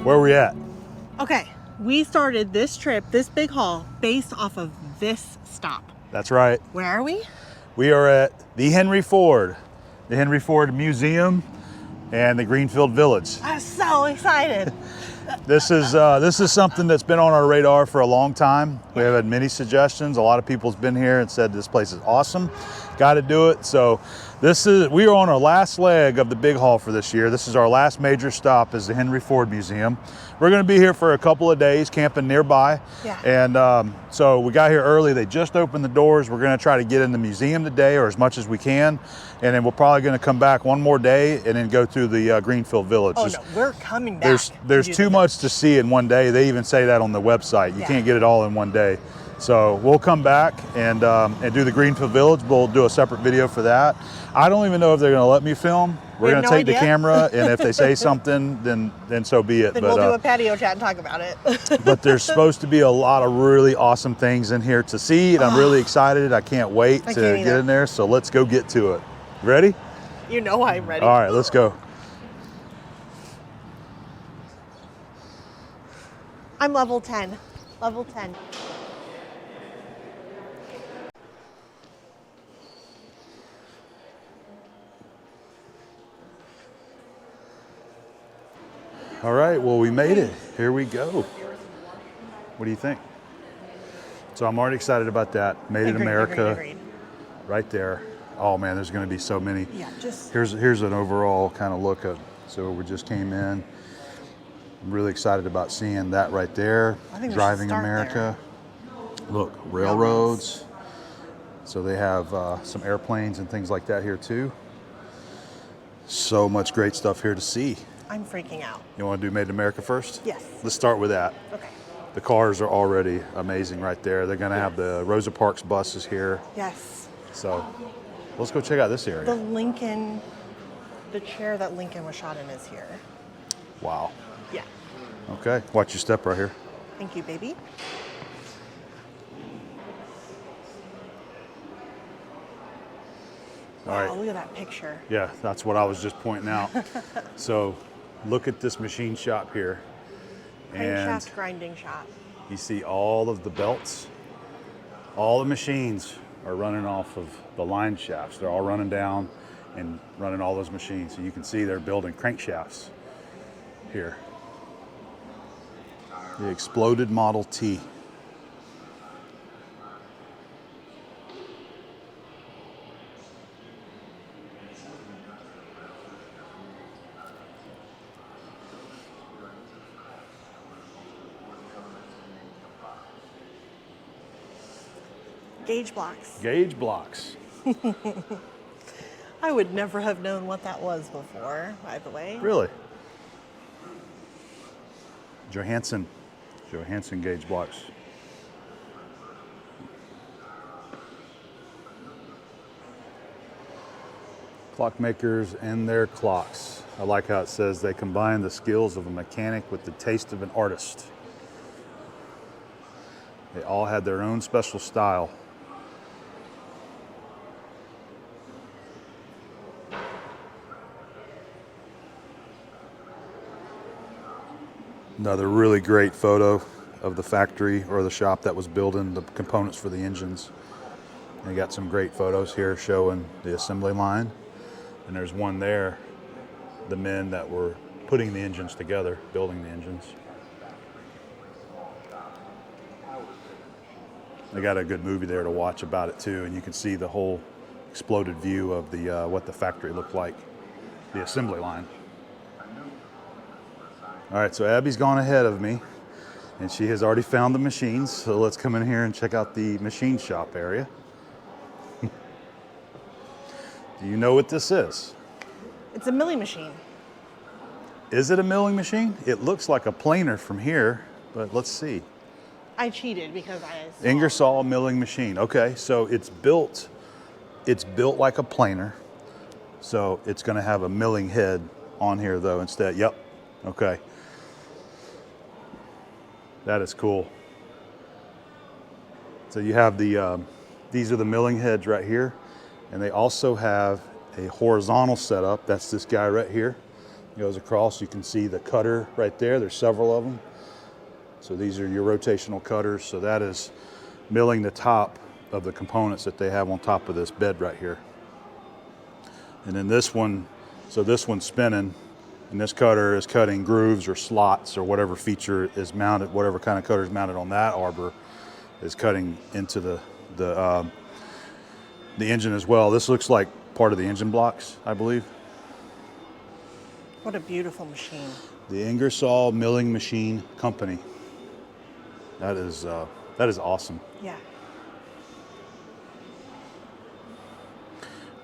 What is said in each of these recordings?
Where we at? Okay, we started this trip, this big haul, based off of this stop. That's right. Where are we? We are at the Henry Ford Museum and the Greenfield Village. I'm so excited. This is something that's been on our radar for a long time. We have had many suggestions. A lot of people's been here and said this place is awesome. Got to do it. So we are on our last leg of the big haul for this year. This is our last major stop is the Henry Ford Museum. We're going to be here for a couple of days camping nearby. Yeah. And so we got here early. They just opened the doors. We're going to try to get in the museum today, or as much as we can. And then we're probably going to come back one more day and then go through the Greenfield Village. Oh no, we're coming back. There's too much to see in one day. They even say that on the website. You can't get it all in one day. So we'll come back and do the Greenfield Village. We'll do a separate video for that. I don't even know if they're going to let me film. We're going to take the camera, and if they say something, then so be it. Then we'll do a patio chat and talk about it. But there's supposed to be a lot of really awesome things in here to see, and I'm really excited. I can't wait to get in there. So let's go get to it. Ready? You know I'm ready. All right, let's go. I'm level 10. Level 10. All right, well, we made it. Here we go. What do you think? So I'm already excited about that. Made in America. Agreed. Right there. Oh man, there's going to be so many. Yeah, just here's an overall kind of look at. So we just came in. I'm really excited about seeing that right there. I think Driving America. There. Look, railroads. So they have some airplanes and things like that here too. So much great stuff here to see. I'm freaking out. You want to do Made in America first? Yes. Let's start with that. Okay. The cars are already amazing right there. They're going to have the Rosa Parks buses here. Yes. So let's go check out this area. The chair that Lincoln was shot in is here. Wow. Yeah. Okay, watch your step right here. Thank you, baby. All right. Wow, look at that picture. Yeah, that's what I was just pointing out. So look at this machine shop here. Crankshaft grinding shop. You see all of the belts. All the machines are running off of the line shafts. They're all running down and running all those machines. So you can see they're building crankshafts here. The exploded Model T. Gauge blocks. Gauge blocks. I would never have known what that was before, by the way. Really? Johansson gauge blocks. Clockmakers and their clocks. I like how it says they combine the skills of a mechanic with the taste of an artist. They all had their own special style. Another really great photo of the factory or the shop that was building the components for the engines. They got some great photos here showing the assembly line. And there's one there, the men that were putting the engines together, building the engines. They got a good movie there to watch about it too, and you can see the whole exploded view of the what the factory looked like, the assembly line. All right, so Abby's gone ahead of me, and she has already found the machines. So let's come in here and check out the machine shop area. Do you know what this is? It's a milling machine. Is it a milling machine? It looks like a planer from here, but let's see. I cheated because I saw Ingersoll milling machine. Okay, so it's built like a planer. So it's going to have a milling head on here though instead. Yep. Okay. That is cool. So you have these are the milling heads right here, and they also have a horizontal setup. That's this guy right here. Goes across. You can see the cutter right there. There's several of them. So these are your rotational cutters. So that is milling the top of the components that they have on top of this bed right here. And then this one, so this one's spinning, and this cutter is cutting grooves or slots or whatever feature is mounted, whatever kind of cutter is mounted on that arbor is cutting into the engine as well. This looks like part of the engine blocks, I believe. What a beautiful machine. The Ingersoll Milling Machine Company. That is awesome. Yeah.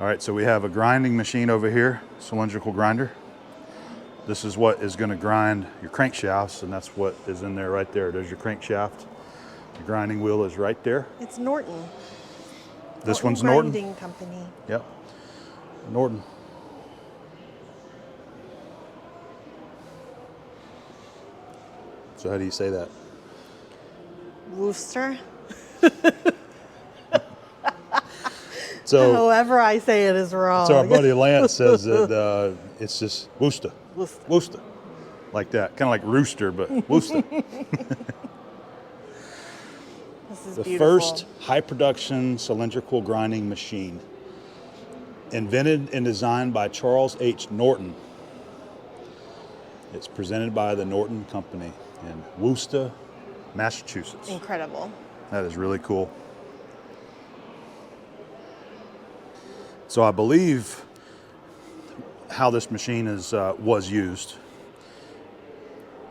All right, so we have a grinding machine over here, cylindrical grinder. This is what is going to grind your crankshafts, and that's what is in there right there. There's your crankshaft. The grinding wheel is right there. It's Norton. This one's Norton. Grinding Company. Yep, Norton. So how do you say that? Worcester. So however I say it is wrong. So our buddy Lance says that it's just Worcester. Worcester. Worcester. Like that. Kind of like rooster, but Worcester. This is The beautiful. first high production cylindrical grinding machine. Invented and designed by Charles H. Norton. It's presented by the Norton Company in Worcester, Massachusetts. Incredible. That is really cool. So I believe how this machine was used.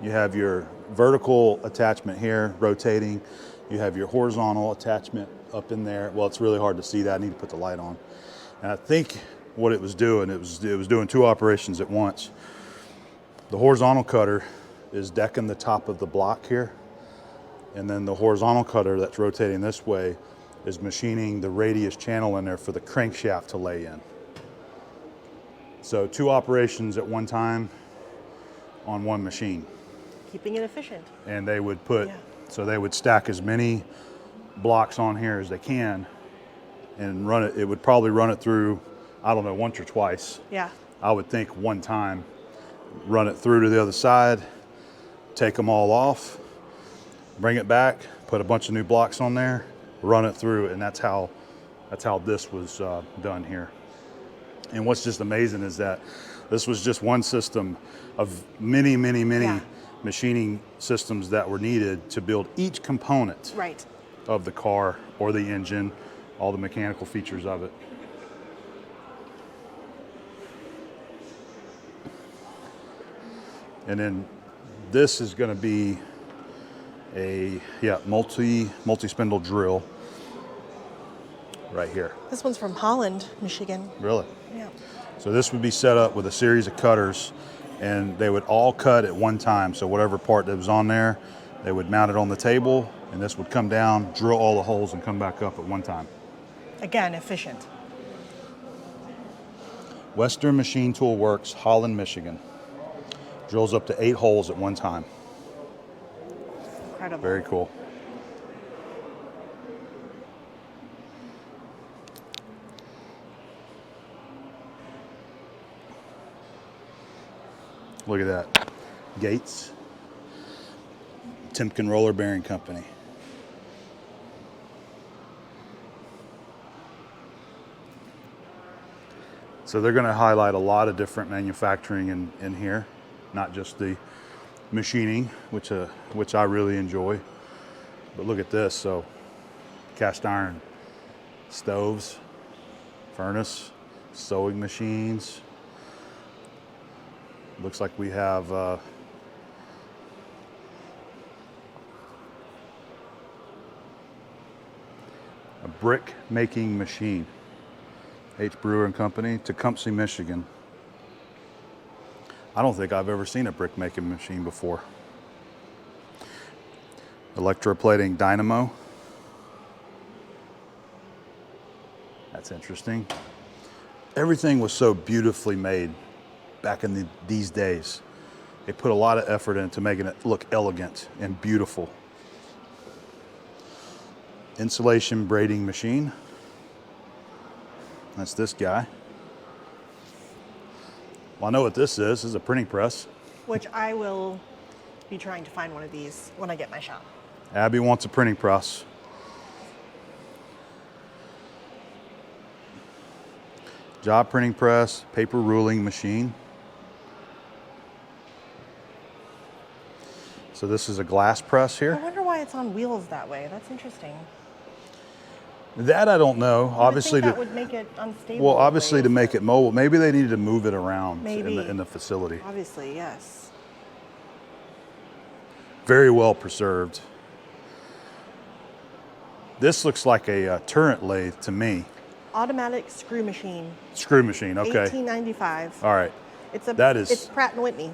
You have your vertical attachment here, rotating. You have your horizontal attachment up in there. Well, it's really hard to see that. I need to put the light on. And I think what it was doing, it was doing two operations at once. The horizontal cutter is decking the top of the block here. And then the horizontal cutter that's rotating this way is machining the radius channel in there for the crankshaft to lay in. So two operations at one time on one machine. Keeping it efficient. And they would put, Yeah. so they would stack as many blocks on here as they can and run it. It would probably run it through, I don't know, once or twice. Yeah. I would think one time, run it through to the other side, take them all off, bring it back, put a bunch of new blocks on there, run it through, and that's how this was done here. And what's just amazing is that this was just one system of many Yeah. machining systems that were needed to build each component Right. of the car or the engine, all the mechanical features of it. And then this is going to be a multi-spindle drill right here. This one's from Holland, Michigan. Really? Yeah. So this would be set up with a series of cutters, and they would all cut at one time. So whatever part that was on there, they would mount it on the table, and this would come down, drill all the holes, and come back up at one time. Again, efficient. Western Machine Tool Works, Holland, Michigan. Drills up to 8 holes at one time. Incredible. Very cool. Look at that. Gates. Timken Roller Bearing Company. So they're going to highlight a lot of different manufacturing in here, not just the machining, which I really enjoy. But look at this. So cast iron stoves, furnace, sewing machines. Looks like we have a brick making machine. H. Brewer and Company, Tecumseh, Michigan. I don't think I've ever seen a brick making machine before. Electroplating dynamo. That's interesting. Everything was so beautifully made back in these days. They put a lot of effort into making it look elegant and beautiful. Insulation braiding machine. That's this guy. Well, I know what this is. This is a printing press. Which I will be trying to find one of these when I get my shop. Abby wants a printing press. Job printing press, paper ruling machine. So this is a glass press I here. wonder why it's on wheels that way. That's interesting. That I don't know. I Obviously, think that would make it unstable. well, obviously to ways, make but it mobile. Maybe they needed to move it around Maybe. in the facility. Obviously, yes. Very well preserved. This looks like a turret lathe to me. Automatic screw machine. Screw machine, okay. 1895. All right, It's It's Pratt & Whitney.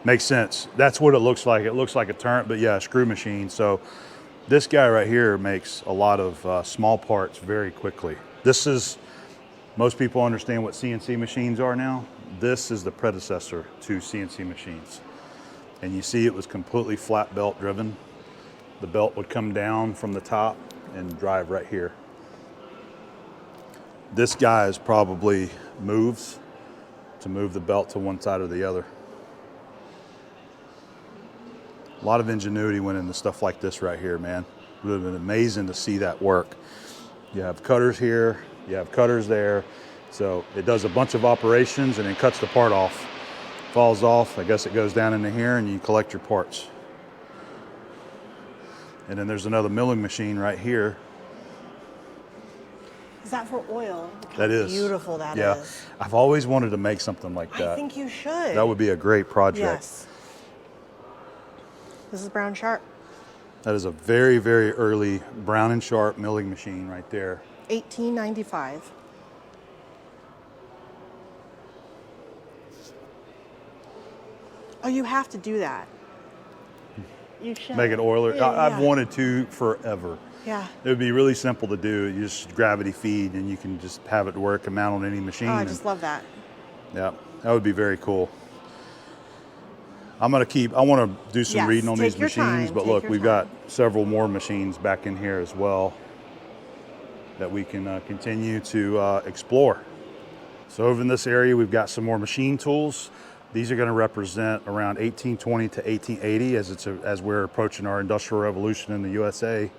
makes sense. That's what it looks like. It looks like a turret, but yeah, a screw machine. So this guy right here makes a lot of small parts very quickly. This is, most people understand what CNC machines are now. This is the predecessor to CNC machines. And you see it was completely flat belt driven. The belt would come down from the top and drive right here. This guy is probably moves to move the belt to one side or the other. A lot of ingenuity went into stuff like this right here, man. It would have been amazing to see that work. You have cutters here, you have cutters there. So it does a bunch of operations and then cuts the part off. Falls off, I guess it goes down into here and you collect your parts. And then there's another milling machine right here. Is that for oil? Look how That is. beautiful that Yeah. is. I've always wanted to make something like that. I think you should. That would be a great project. Yes. This is Brown Sharp. That is a very, very early Brown and Sharp milling machine right there. 1895. Oh, you have to do that. You should. Make it oiler. Yeah, I've yeah. wanted to forever. Yeah. It would be really simple to do. You just gravity feed and you can just have it work and mount on any machine. Oh, I and- just love that. Yeah, that would be very cool. I want to do some Yes, reading on take these your machines, time, but take look, your we've time. got several more machines back in here as well that we can continue to explore. So over in this area, we've got some more machine tools. These are going to represent around 1820 to 1880 as we're approaching our industrial revolution in the USA.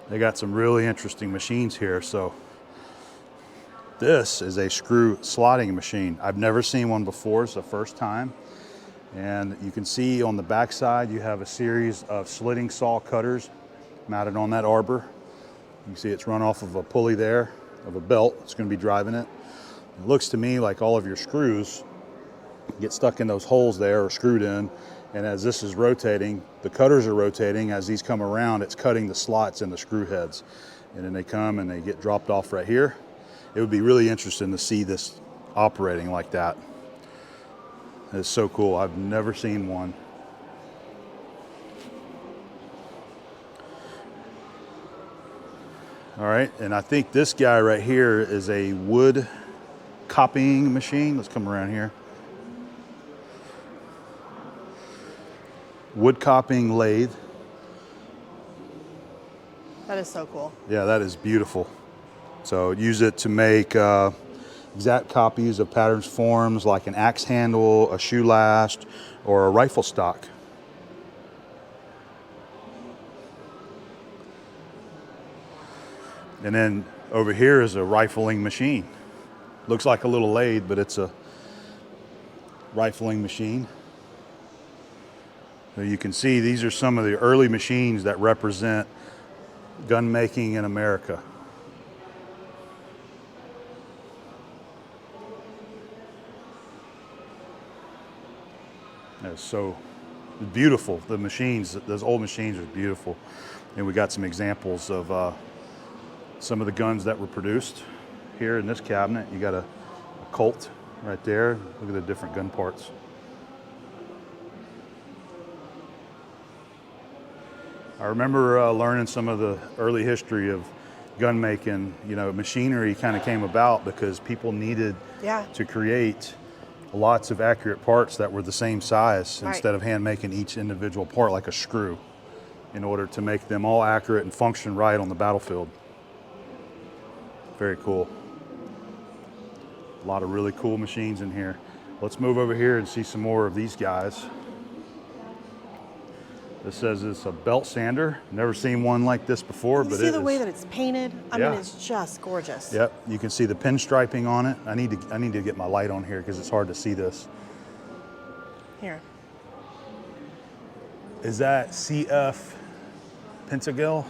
They got some really interesting machines here. So this is a screw slotting machine. I've never seen one before. It's the first time. And you can see on the back side, you have a series of slitting saw cutters mounted on that arbor. You can see it's run off of a pulley there, of a belt. It's going to be driving it. It looks to me like all of your screws get stuck in those holes there or screwed in. And as this is rotating, the cutters are rotating. As these come around, it's cutting the slots in the screw heads. And then they come and they get dropped off right here. It would be really interesting to see this operating like that. It's so cool. I've never seen one. All right, and I think this guy right here is a wood copying machine. Let's come around here. Wood copying lathe. That is so cool. Yeah, that is beautiful. So use it to make exact copies of patterns forms like an axe handle, a shoe last, or a rifle stock. And then over here is a rifling machine. Looks like a little lathe, but it's a rifling machine. So you can see these are some of the early machines that represent gun making in America. That's so beautiful. The machines, those old machines are beautiful. And we got some examples of some of the guns that were produced here in this cabinet. You got a Colt right there. Look at the different gun parts. I remember learning some of the early history of gun making. You know, machinery kind of came about because people needed to create lots of accurate parts that were the same size instead of hand making each individual part like a screw in order to make them all accurate and function right on the battlefield. Very cool. A lot of really cool machines in here. Let's move over here and see some more of these guys. This says it's a belt sander. Never seen one like this before, You but see it the is. way that it's painted? I Yeah. mean, it's just gorgeous. Yep, you can see the pinstriping on it. I need to get my light on here because it's hard to see this. Here. Is that CF Pentagill?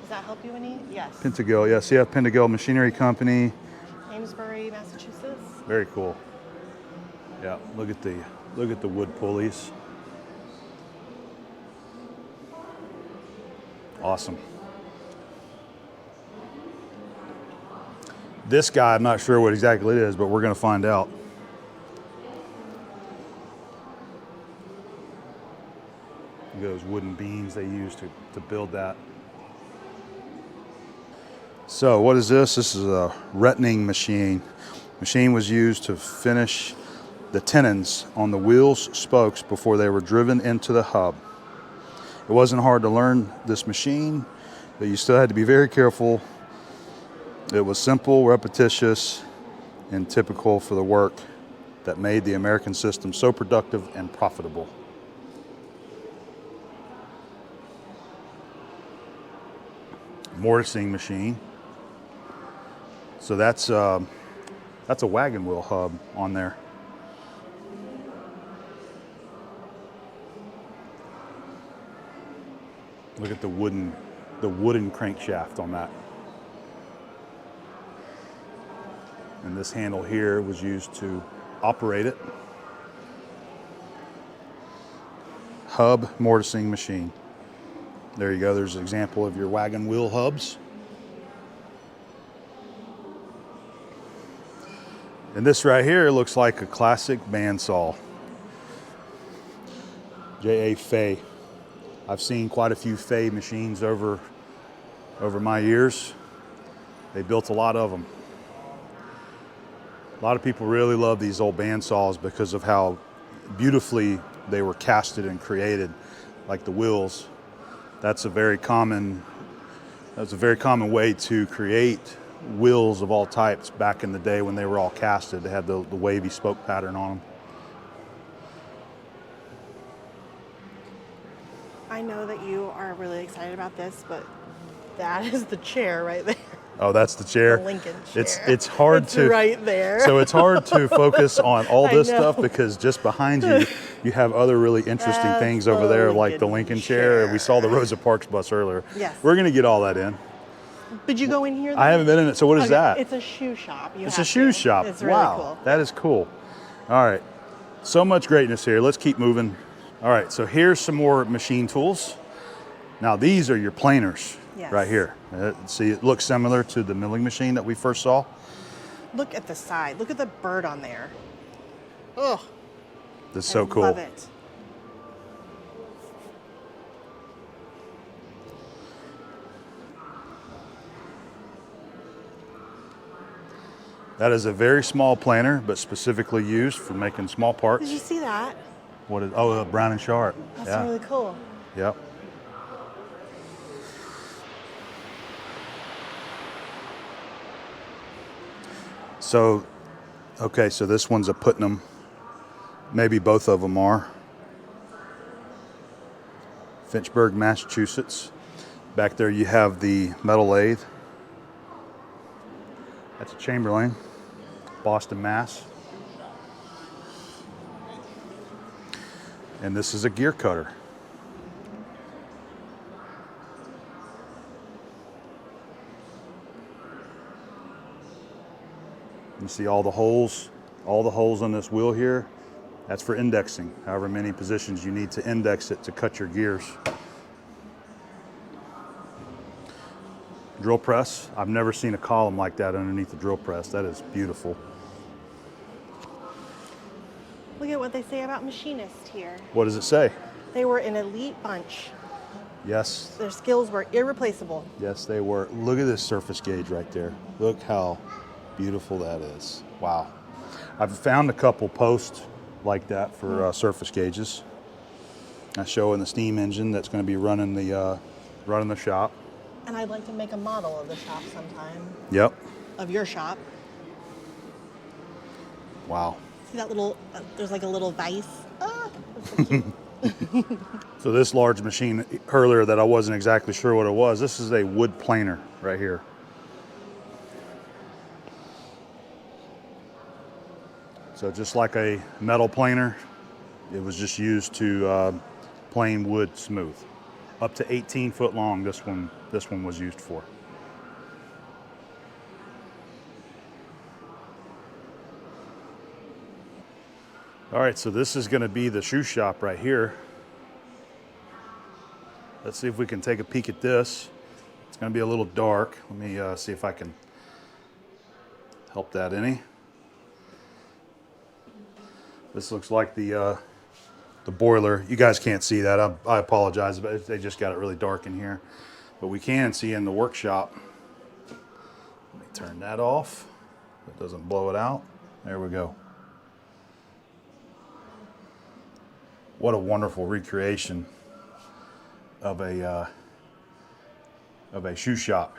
Does that help you any? Yes. Pentagill, yeah, CF Pentagill Machinery Company. Amesbury, Massachusetts. Very cool. Yeah, look at the wood pulleys. Awesome. This guy, I'm not sure what exactly it is, but we're going to find out. Look at those wooden beams they used to build that. So what is this? This is a retting machine. Machine was used to finish the tenons on the wheels spokes before they were driven into the hub. It wasn't hard to learn this machine, but you still had to be very careful. It was simple, repetitious, and typical for the work that made the American system so productive and profitable. Mortising machine. So that's a wagon wheel hub on there. Look at the wooden crankshaft on that. And this handle here was used to operate it. Hub mortising machine. There you go, there's an example of your wagon wheel hubs. And this right here looks like a classic bandsaw. J.A. Fay. I've seen quite a few Fay machines over my years. They built a lot of them. A lot of people really love these old bandsaws because of how beautifully they were casted and created, like the wheels. That's a very common way to create wheels of all types back in the day when they were all casted. They had the wavy spoke pattern on them. I know that you are really excited about this, but that is the chair right there. Oh, that's the chair. The Lincoln chair. It's hard It's to right there. So it's hard to focus on all I this know. stuff because just behind you have other really interesting That's things over there, like the Lincoln Lincoln chair. chair. We saw the Rosa Parks bus earlier. Yes. We're gonna get all that in. Did you go in here? I haven't been in it. So what is Okay, that? It's a shoe shop. It's a shoe shop. It's really Wow, cool. that is cool. All right, so much greatness here. Let's keep moving. All right, so here's some more machine tools. Now these are your planers Yes. right here. See, it looks similar to the milling machine that we first saw. Look at the side. Look at the bird on there. Oh, This is so I cool. love it. That is a very small planer, but specifically used for making small parts. Did you see that? What is? Oh, Brown and Sharp. That's Yeah. really cool. Yep. So, okay, so this one's a Putnam. Maybe both of them are. Finchburg, Massachusetts. Back there you have the metal lathe. That's a Chamberlain, Boston, Mass. And this is a gear cutter. You see all the holes on this wheel here. That's for indexing, however many positions you need to index it to cut your gears. Drill press. I've never seen a column like that underneath the drill press. That is beautiful. Look at what they say about machinists here. What does it say? They were an elite bunch. Yes, Their skills were irreplaceable. yes, they were. Look at this surface gauge right there. Look how beautiful that is. Wow. I've found a couple posts like that for surface gauges. I show in the steam engine that's going to be running the shop. And I'd like to make a model of the shop sometime, Yep. of your shop. Wow. See that little, there's like a little vise. Ah, that's so cute. So this large machine earlier that I wasn't exactly sure what it was, this is a wood planer right here. So just like a metal planer, it was just used to plane wood smooth. Up to 18 foot long, this one was used for. All right, so this is gonna be the shoe shop right here. Let's see if we can take a peek at this. It's gonna be a little dark. Let me see if I can help that any. This looks like the boiler. You guys can't see that. I apologize, but they just got it really dark in here. But we can see in the workshop. Let me turn that off. It doesn't blow it out. There we go. What a wonderful recreation of a shoe shop.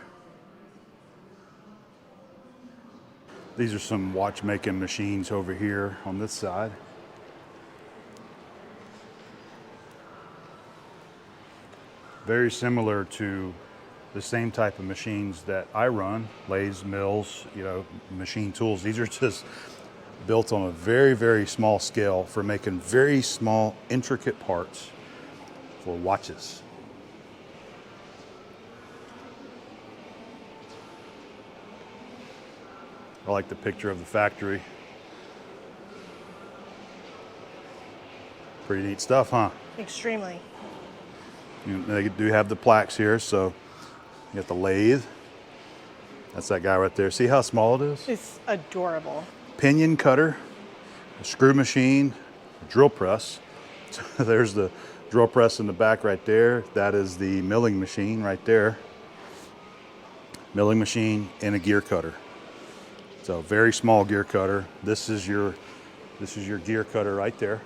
These are some watchmaking machines over here on this side. Very similar to the same type of machines that I run, lathes, mills, you know, machine tools. These are just built on a very, very small scale for making very small, intricate parts for watches. I like the picture of the factory. Pretty neat stuff, huh? Extremely. They do have the plaques here, so you got the lathe. That's that guy right there. See how small it is? It's adorable. Pinion cutter, a screw machine, a drill press. So there's the drill press in the back right there. That is the milling machine right there. Milling machine and a gear cutter. So very small gear cutter. This is your gear cutter right there.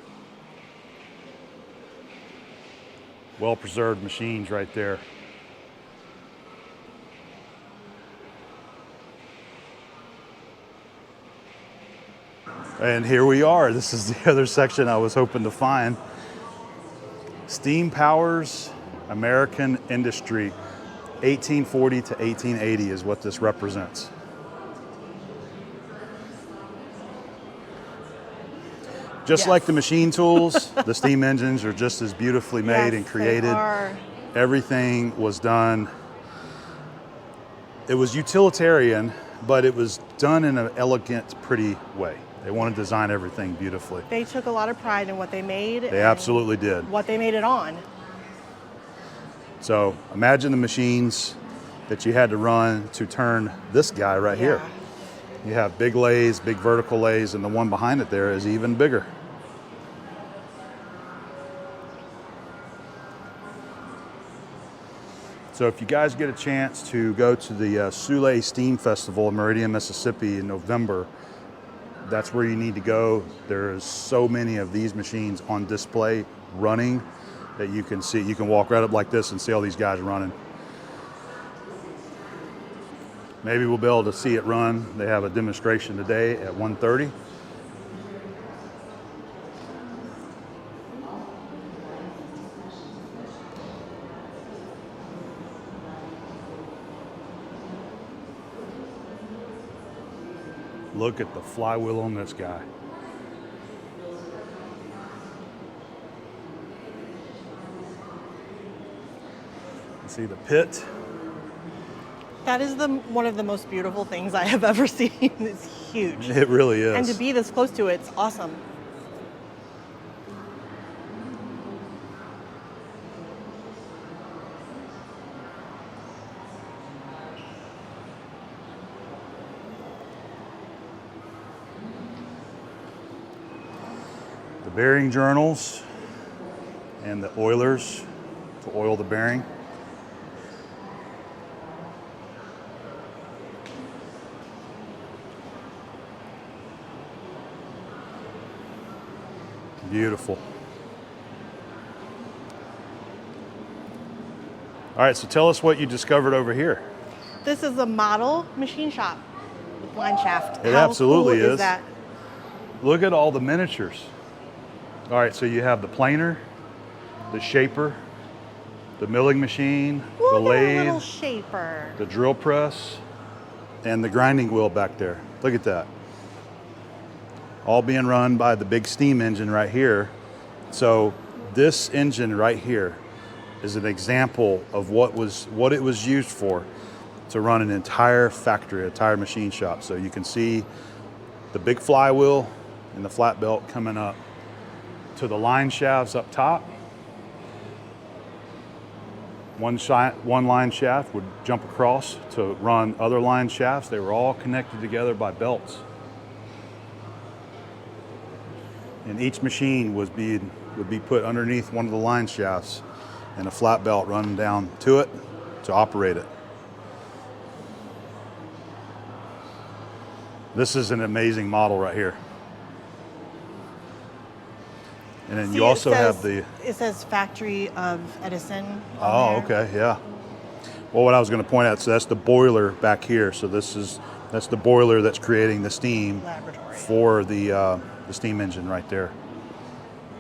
Well-preserved machines right there. And here we are. This is the other section I was hoping to find. Steam Powers American Industry, 1840 to 1880 is what this represents. Just like the machine tools, the steam engines are just as beautifully made and created. They are. Everything was done. It was utilitarian, but it was done in an elegant, pretty way. They wanted to design everything beautifully. They took a lot of pride in what they made. They absolutely did. What they made it on. So imagine the machines that you had to run to turn this guy right here. You have big lathes, big vertical lathes, and the one behind it there is even bigger. So if you guys get a chance to go to the Soule Steam Festival in Meridian, Mississippi in November, that's where you need to go. There's so many of these machines on display running that you can see. You can walk right up like this and see all these guys running. Maybe we'll be able to see it run. They have a demonstration today at 1:30. Look at the flywheel on this guy. You see the pit? That is one of the most beautiful things I have ever seen. It's huge. It really is. And to be this close to it, it's awesome. The bearing journals and the oilers to oil the bearing. Beautiful. All right, so tell us what you discovered over here. This is a model machine shop with line shaft. It How absolutely cool is. That? Look at all the miniatures. All right, so you have the planer, the shaper, the milling machine, the Look at a little lathe, shaper. the drill press, and the grinding wheel back there. Look at that. All being run by the big steam engine right here. So this engine right here is an example of what it was used for, to run an entire factory, a entire machine shop. So you can see the big flywheel and the flat belt coming up to the line shafts up top. One line shaft would jump across to run other line shafts. They were all connected together by belts. And each machine would be put underneath one of the line shafts and a flat belt running down to it to operate it. This is an amazing model right here. And then you also have the... It says factory of Edison. Oh, okay, yeah. Well, what I was going to point out, so that's the boiler back here. So that's the boiler that's creating the steam Laboratory. for the steam engine right there.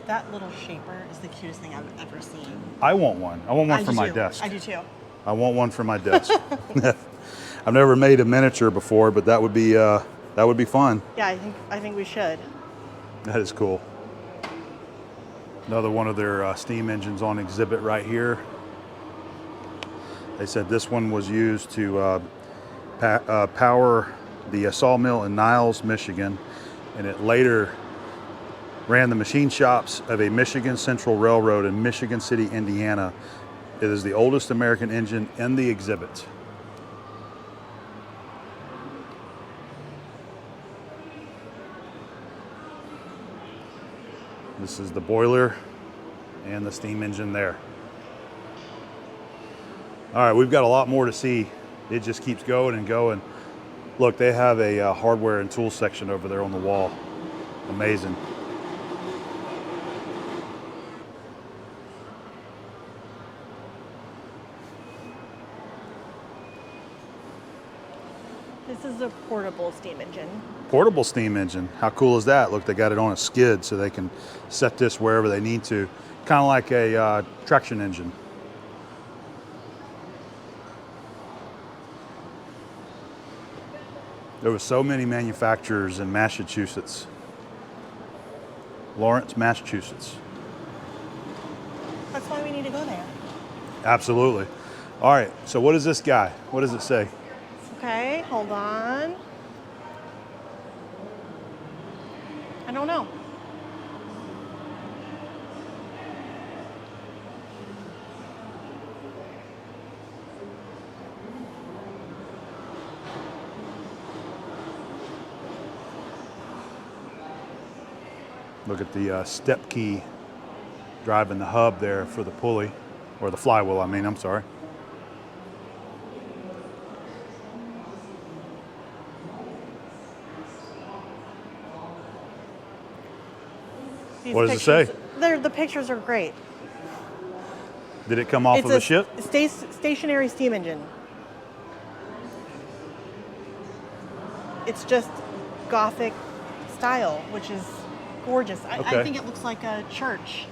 That little shaper is the cutest thing I've ever seen. I want one. I want one for my too. desk. I do too. I want one for my desk. I've never made a miniature before, but that would be fun. Yeah, I think we should. That is cool. Another one of their steam engines on exhibit right here. They said this one was used to power the sawmill in Niles, Michigan, and it later ran the machine shops of a Michigan Central Railroad in Michigan City, Indiana. It is the oldest American engine in the exhibit. This is the boiler and the steam engine there. All right, we've got a lot more to see. It just keeps going and going. Look, they have a hardware and tool section over there on the wall. Amazing. This is a portable steam engine. Portable steam engine. How cool is that? Look, they got it on a skid so they can set this wherever they need to. Kind of like a traction engine. There were so many manufacturers in Massachusetts. Lawrence, Massachusetts. That's why we need to go there. Absolutely. All right, so what is this guy? What does it say? Okay, hold on. I don't know. Look at the step key driving the hub there for the pulley, or the flywheel, I'm sorry. What does it say? The pictures are great. Did it come off of a ship? Stationary steam engine. It's just Gothic style, which is gorgeous. I think it looks like a church.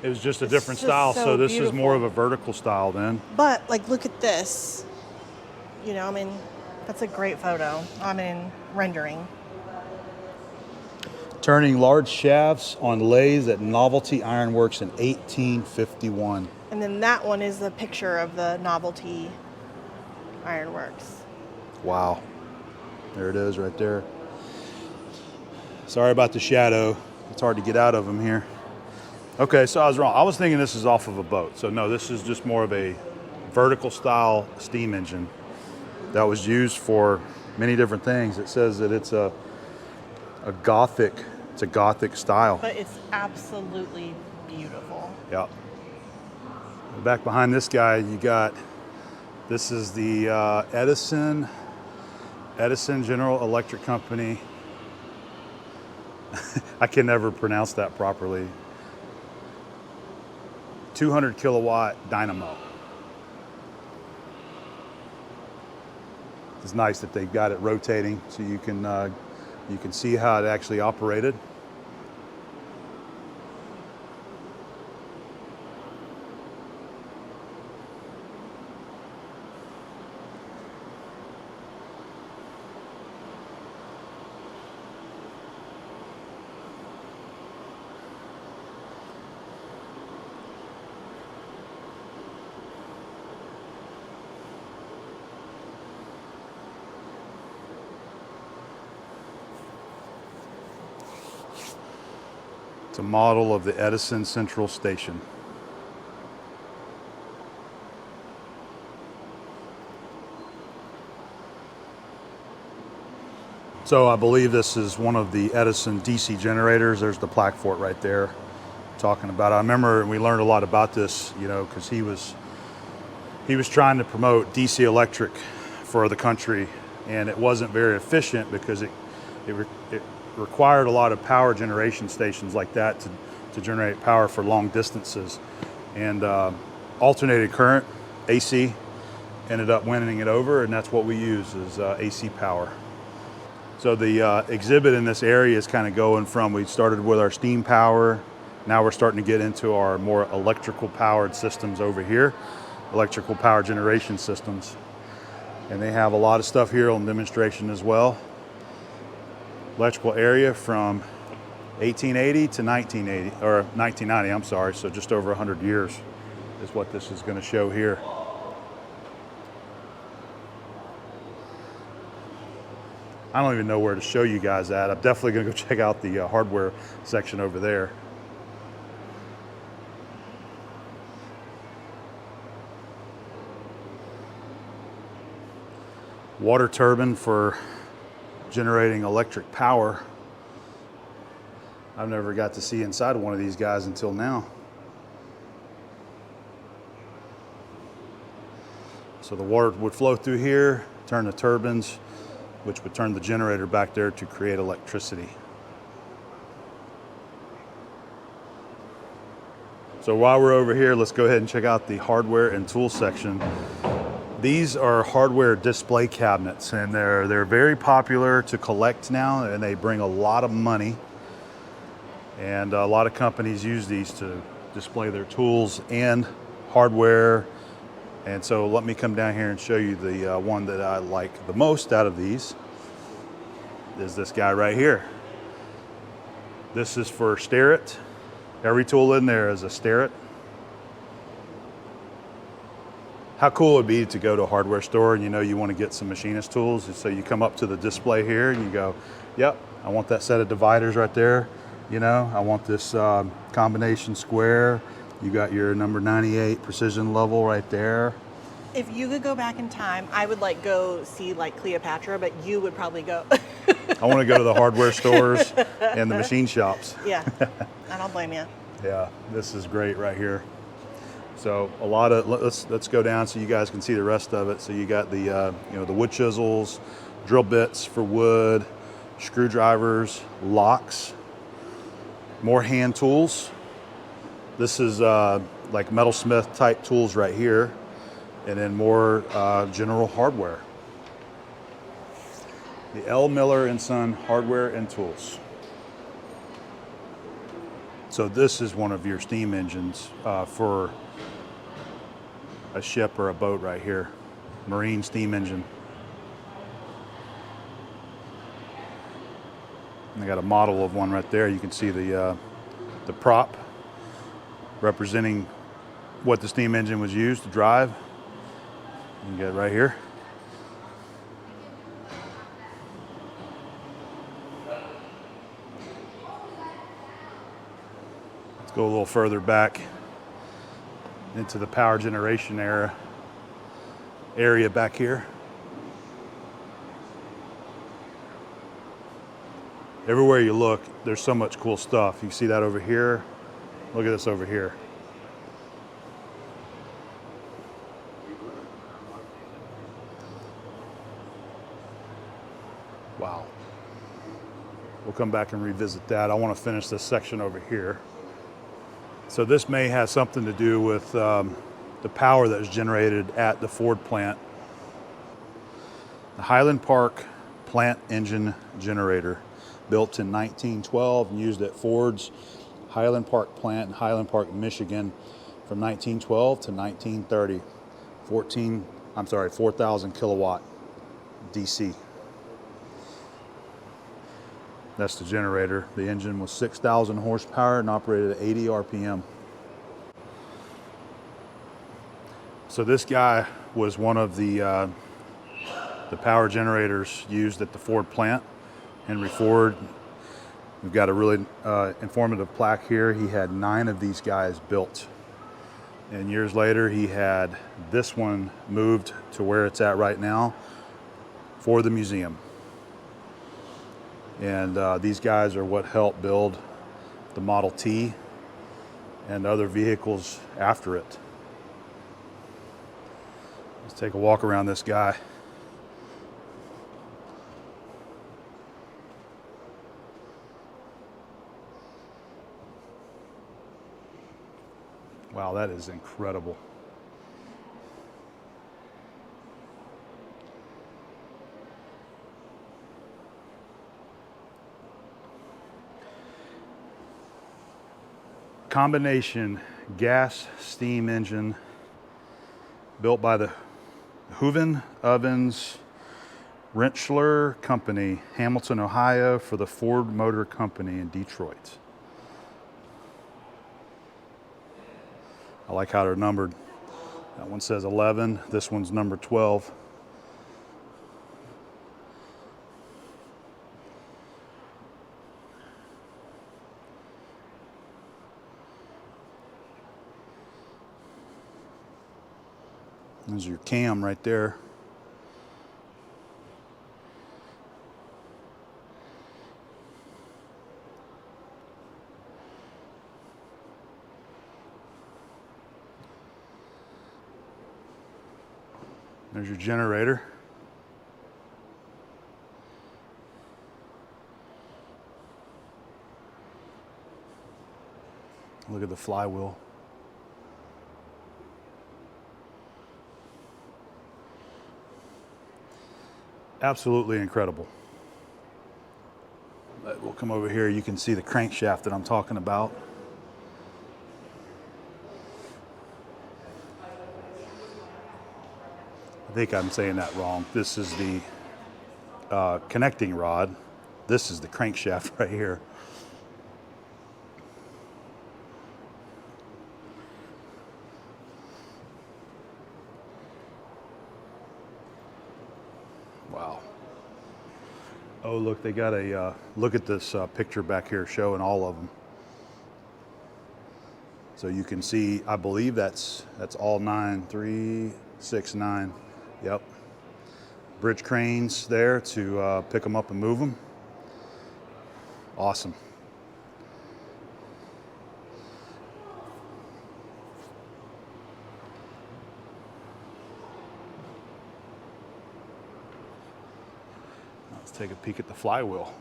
It was just a different just style, so so this is beautiful. more of a vertical style then. But like, look at this. You know, that's a great photo. Rendering. Turning large shafts on lathes at Novelty Iron Works in 1851. And then that one is the picture of the Novelty Ironworks. Wow. There it is right there. Sorry about the shadow. It's hard to get out of them here. Okay, so I was wrong. I was thinking this is off of a boat. So no, this is just more of a vertical style steam engine that was used for many different things. It says that it's a Gothic style. But it's absolutely beautiful. Yep. Back behind this guy, this is the Edison General Electric Company. I can never pronounce that properly. 200 kilowatt dynamo. It's nice that they've got it rotating so you can You can see how it actually operated. It's a model of the Edison Central Station. So I believe this is one of the Edison DC generators. There's the plaque for it right there, talking about it. I remember we learned a lot about this, you know, because he was trying to promote DC electric for the country, and it wasn't very efficient because it required a lot of power generation stations like that to generate power for long distances. And alternating current, AC, ended up winning it over, and that's what we use is AC power. So the exhibit in this area is kind of going from, we started with our steam power, now we're starting to get into our more electrical powered systems over here, electrical power generation systems. And they have a lot of stuff here on demonstration as well. Electrical area from 1880 to 1980, or 1990, I'm sorry, so just over 100 years is what this is going to show here. I don't even know where to show you guys at. I'm definitely going to go check out the hardware section over there. Water turbine for generating electric power. I've never got to see inside of one of these guys until now. So the water would flow through here, turn the turbines, which would turn the generator back there to create electricity. So while we're over here, let's go ahead and check out the hardware and tool section. These are hardware display cabinets, and they're very popular to collect now, and they bring a lot of money. And a lot of companies use these to display their tools and hardware. And so let me come down here and show you the one that I like the most out of these is this guy right here. This is for Starrett. Every tool in there is a Starrett. How cool it would be to go to a hardware store and you know you want to get some machinist tools. And so you come up to the display here and you go, yep, I want that set of dividers right there. You know, I want this combination square. You got your number 98 precision level right there. If you could go back in time, I would like go see like Cleopatra, but you would probably go. I want to go to the hardware stores and the machine shops. Yeah, I don't blame you. Yeah, this is great right here. So a lot of, let's go down so you guys can see the rest of it. So you got the, you know, the wood chisels, drill bits for wood, screwdrivers, locks, more hand tools. This is like metalsmith type tools right here, and then more general hardware. The L. Miller & Son hardware and tools. So this is one of your steam engines for a ship or a boat right here. Marine steam engine. And I got a model of one right there. You can see the prop representing what the steam engine was used to drive. You get it right here. Let's go a little further back into the power generation area back here. Everywhere you look, there's so much cool stuff. You see that over here? Look at this over here. Wow. We'll come back and revisit that. I want to finish this section over here. So this may have something to do with the power that is generated at the Ford plant. The Highland Park plant engine generator. built in 1912 and used at Ford's Highland Park plant in Highland Park, Michigan from 1912 to 1930. 4,000 kilowatt DC. That's the generator. The engine was 6,000 horsepower and operated at 80 RPM. So this guy was one of the power generators used at the Ford plant. Henry Ford. We've got a really informative plaque here. He had 9 of these guys built. And years later, he had this one moved to where it's at right now for the museum. And these guys are what helped build the Model T and other vehicles after it. Let's take a walk around this guy. Wow, that is incredible. Combination gas steam engine built by the Hooven Ovens Rentschler Company, Hamilton, Ohio, for the Ford Motor Company in Detroit. I like how they're numbered. That one says 11, this one's number 12. There's your cam right there. There's your generator. Look at the flywheel. Absolutely incredible. But we'll come over here. You can see the crankshaft that I'm talking about. I think I'm saying that wrong. This is the connecting rod. This is the crankshaft right here. Wow. Oh, look, they got a, look at this picture back here showing all of them. So you can see, I believe that's all 9, 3, 6, 9. Yep. Bridge cranes there to pick them up and move them. Awesome. Let's take a peek at the flywheel.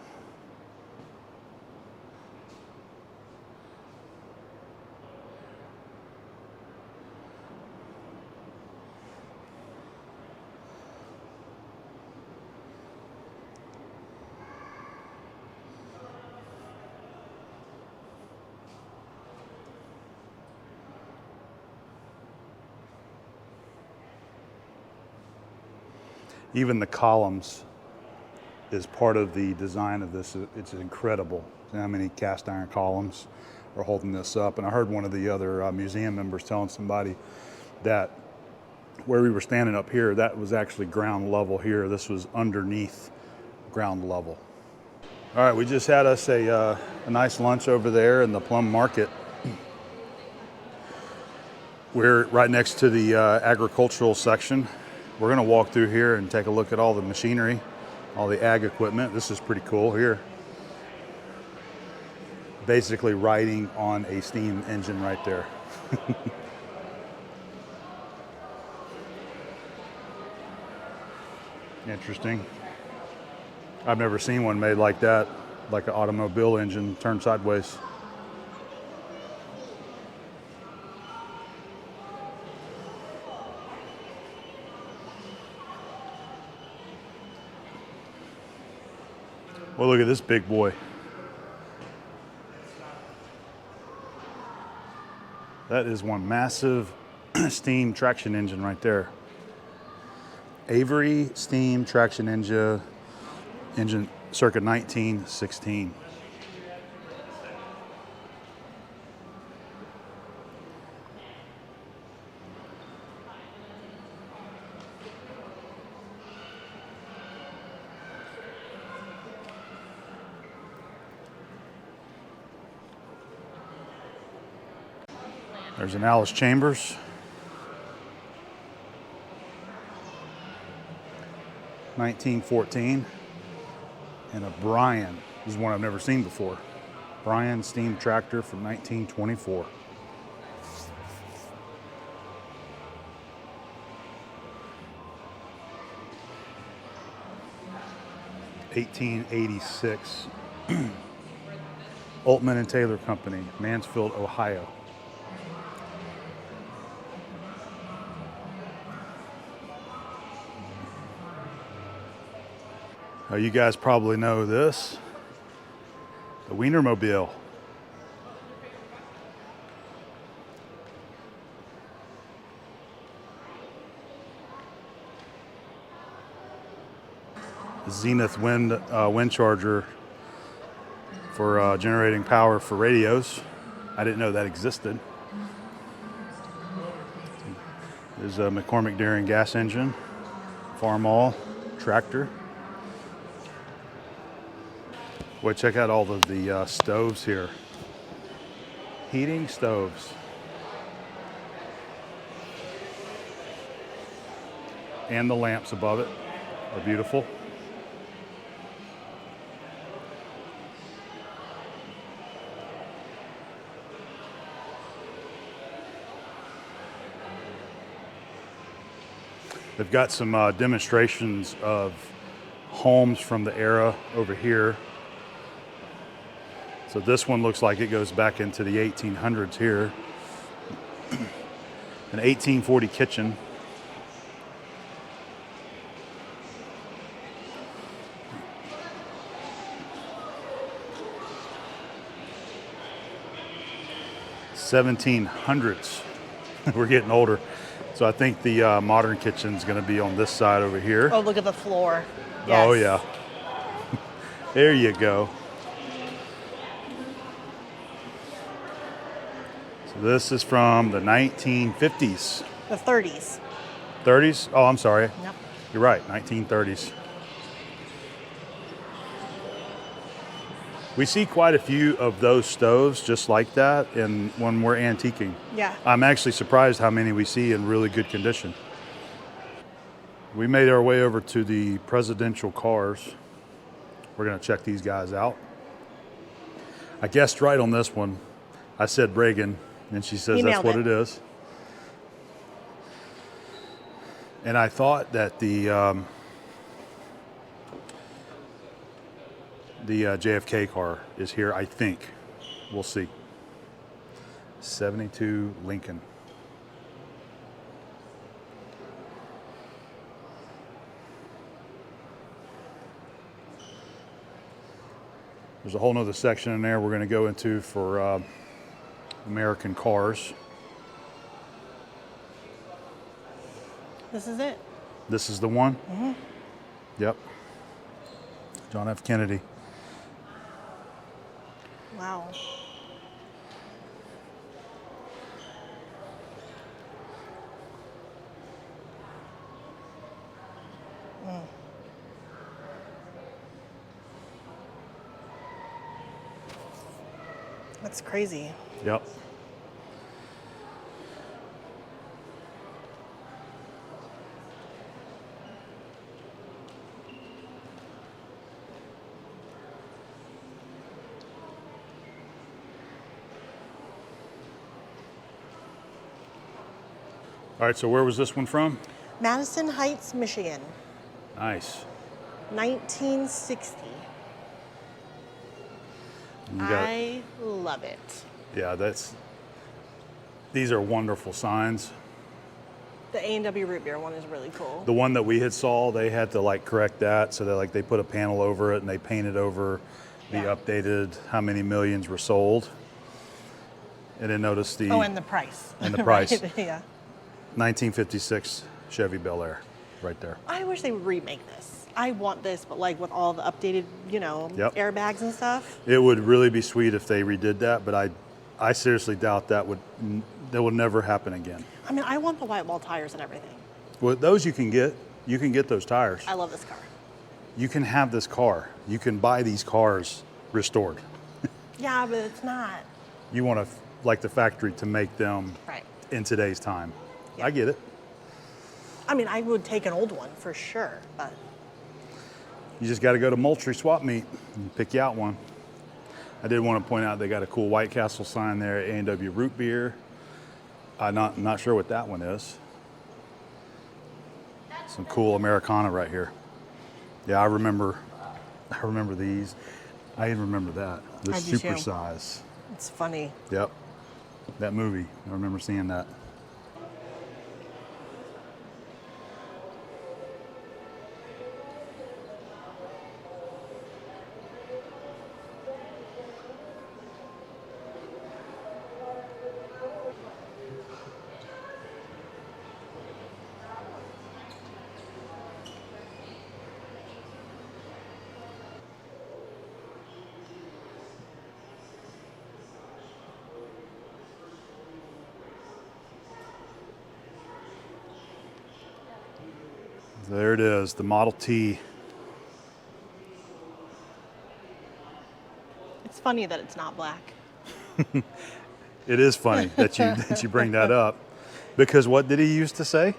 Even the columns is part of the design of this. It's incredible how many cast iron columns are holding this up. And I heard one of the other museum members telling somebody that where we were standing up here, that was actually ground level here. This was underneath ground level. All right, we just had us a nice lunch over there in the Plum Market. We're right next to the agricultural section. We're gonna walk through here and take a look at all the machinery, all the ag equipment. This is pretty cool here. Basically riding on a steam engine right there. Interesting. I've never seen one made like that, like an automobile engine turned sideways. Well, look at this big boy. That is one massive steam traction engine right there. Avery steam traction engine circa 1916. There's an Alice Chambers. (1914), and a Bryan. This is one I've never seen before. Bryan steam tractor from 1924. (1886). Altman and Taylor Company, Mansfield, Ohio. You guys probably know this, the Wienermobile. The Zenith wind charger for generating power for radios. I didn't know that existed. There's a McCormick Deering gas engine, Farmall tractor. Boy, check out all of the stoves here. Heating stoves. And the lamps above it are beautiful. They've got some demonstrations of homes from the era over here. So this one looks like it goes back into the 1800s here. An 1840 kitchen. (1700s). We're getting older. So I think the modern kitchen's gonna be on this side over here. Oh, look at the floor. Yes. Oh yeah. There you go. So this is from the 1950s. The 30s. 30s? Oh, I'm sorry. Yep. You're right, 1930s. We see quite a few of those stoves just like that when we're antiquing. Yeah. I'm actually surprised how many we see in really good condition. We made our way over to the presidential cars. We're gonna check these guys out. I guessed right on this one. I said Reagan, and she says that's what it is. And I thought that the JFK car is here, I think. We'll see. 72 Lincoln. There's a whole nother section in there we're going to go into for American cars. This is it. This is the one? Mm-hmm. Yep. John F. Kennedy. Wow. That's crazy. Yep. All right, so where was this one from? Madison Heights, Michigan. Nice. 1960. I love it. Yeah, these are wonderful signs. The A&W root beer one is really cool. The one that we had saw, they had to like correct that, so they put a panel over it and they painted over the updated how many millions were sold. And then notice the and the price. And the price. Right, yeah. 1956 Chevy Bel Air, right there. I wish they would remake this. I want this, but like with all the updated, airbags and stuff. It would really be sweet if they redid that, but I seriously doubt that would never happen again. I mean, I want the white wall tires and everything. Well, those you can get. You can get those tires. I love this car. You can have this car. You can buy these cars restored. Yeah, but it's not. You want to like the factory to make them in today's time. Yeah. I get it. I mean, I would take an old one for sure, but you just got to go to Moultrie Swap Meet and pick you out one. I did want to point out they got a cool White Castle sign there, A&W Root Beer. I'm not sure what that one is. Some cool Americana right here. Yeah, I remember these. I even remember that. The super size. It's funny. Yep. That movie. I remember seeing that. There it is, the Model T. It's funny that it's not black. It is funny that you bring that up, because what did he used to say?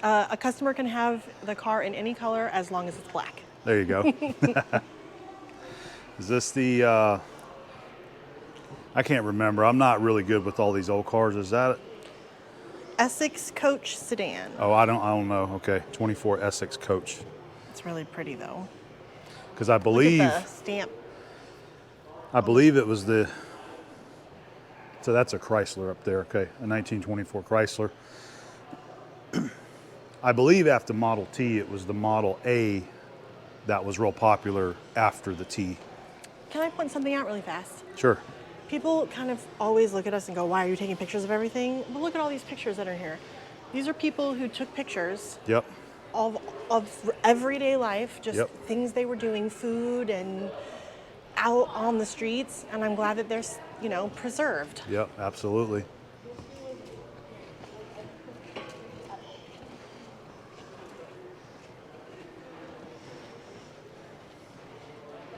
A customer can have the car in any color as long as it's black. There you go. Is this the? I can't remember. I'm not really good with all these old cars. Is that it? Essex Coach sedan. Oh, I don't know. Okay, 24 Essex Coach. It's really pretty though. Because I believe look at the stamp. I believe it was the. So that's a Chrysler up there. Okay, a 1924 Chrysler. I believe after Model T, it was the Model A that was real popular after the T. Can I point something out really fast? Sure. People kind of always look at us and go, why are you taking pictures of everything? But look at all these pictures that are here. These are people who took pictures of everyday life, just things they were doing, food and out on the streets. And I'm glad that they're, preserved. Yep, absolutely.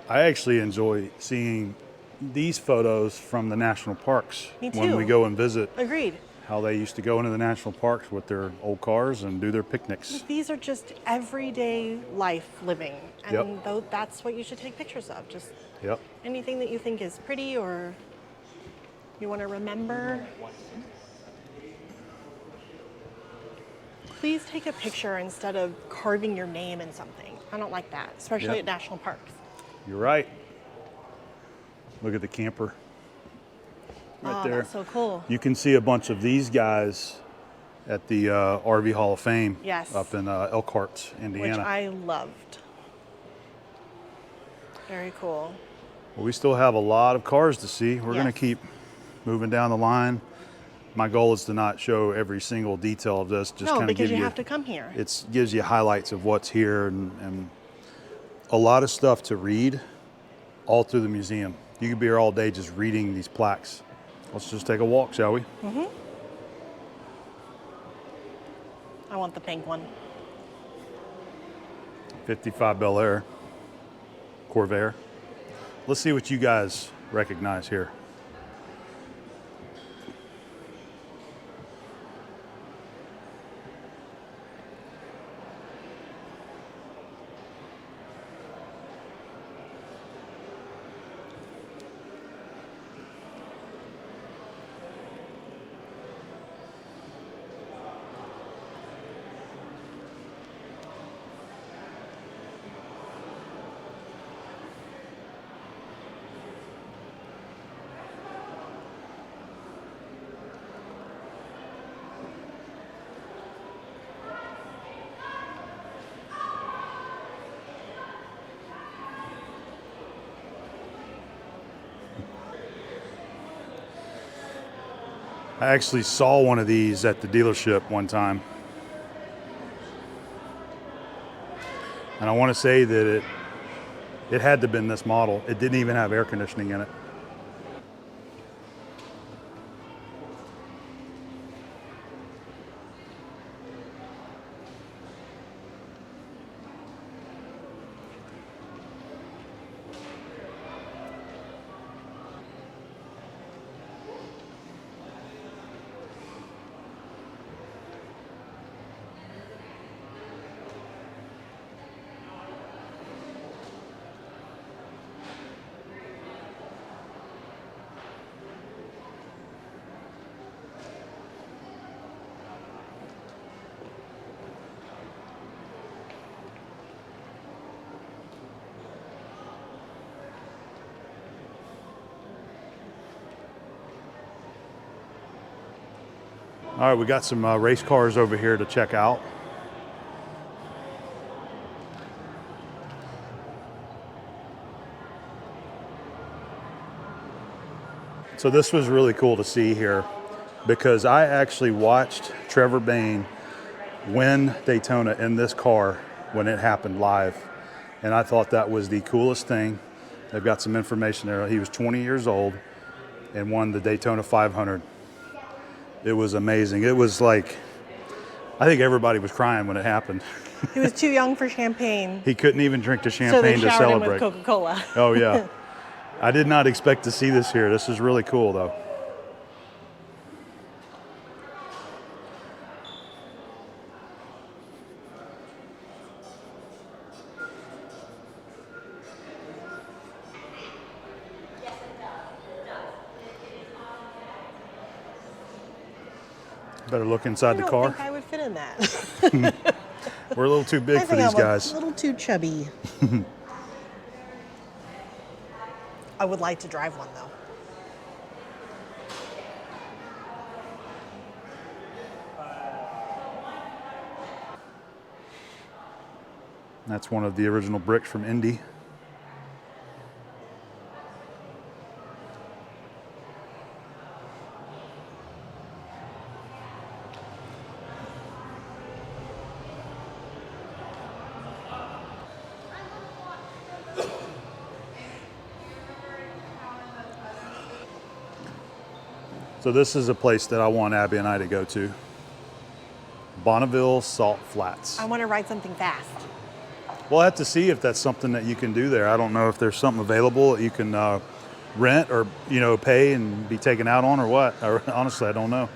I actually enjoy seeing these photos from the national parks. Me too. When we go and visit. Agreed. How they used to go into the national parks with their old cars and do their picnics. These are just everyday life living, and that's what you should take pictures of. Just anything that you think is pretty or you want to remember. Please take a picture instead of carving your name in something. I don't like that, especially at national parks. You're right. Look at the camper right there. That's so cool. You can see a bunch of these guys at the RV Hall of Fame up in Elkhart, Indiana. Which I loved. Very cool. Well, we still have a lot of cars to see. We're going to keep moving down the line. My goal is to not show every single detail of this. Just kind of because you have to come here. It gives you highlights of what's here and a lot of stuff to read all through the museum. You could be here all day just reading these plaques. Let's just take a walk, shall we? Mm-hmm. I want the pink one. 55 Bel Air, Corvair. Let's see what you guys recognize here. I actually saw one of these at the dealership one time. And I want to say that it had to have been this model. It didn't even have air conditioning in it. All right, we got some race cars over here to check out. So this was really cool to see here because I actually watched Trevor Bayne win Daytona in this car when it happened live. And I thought that was the coolest thing. They've got some information there. He was 20 years old and won the Daytona 500. It was amazing. It was like, I think everybody was crying when it happened. He was too young for champagne. He couldn't even drink the So champagne they to showered him celebrate. with Coca-Cola. Oh yeah. I did not expect to see this here. This is really cool though. Better look inside the car. I don't think I would fit in that. We're a little too big for these guys. A little too chubby. I would like to drive one though. That's one of the original bricks from Indy. So this is a place that I want Abby and I to go to. Bonneville Salt Flats. I want to ride something fast. We'll have to see if that's something that you can do there. I don't know if there's something available that you can rent or pay and be taken out on or what. Honestly, I don't know.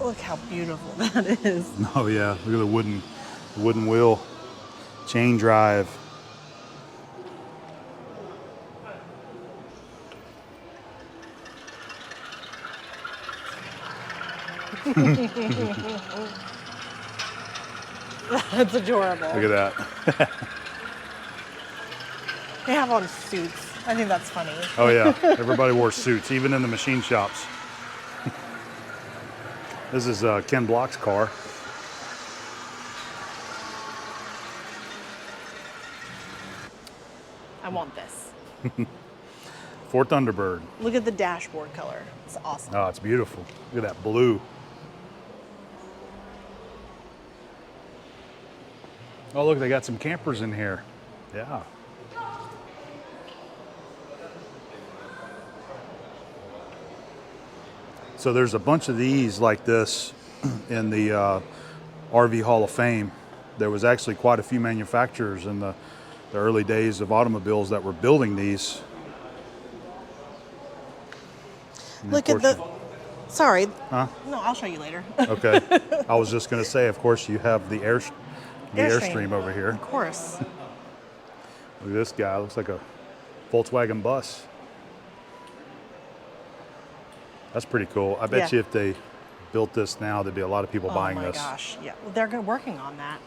Look how beautiful that is. Oh yeah, look at the wooden wheel, chain drive. That's adorable. Look at that. They have on suits. I think that's funny. Oh yeah, everybody wore suits, even in the machine shops. This is Ken Block's car. I want this. Ford Thunderbird. Look at the dashboard color. It's awesome. Oh, it's beautiful. Look at that blue. Oh, look, they got some campers in here. Yeah. So there's a bunch of these like this in the RV Hall of Fame. There was actually quite a few manufacturers in the early days of automobiles that were building these. And Look at the, sorry. Huh? No, I'll show you later. Okay. I was just going to say, of course, you have the Airstream over here. Of course. Look at this guy. Looks like a Volkswagen bus. That's pretty cool. I bet you if they built this now, there'd be a lot of people buying this. Oh my gosh, yeah. Well, they're working on that.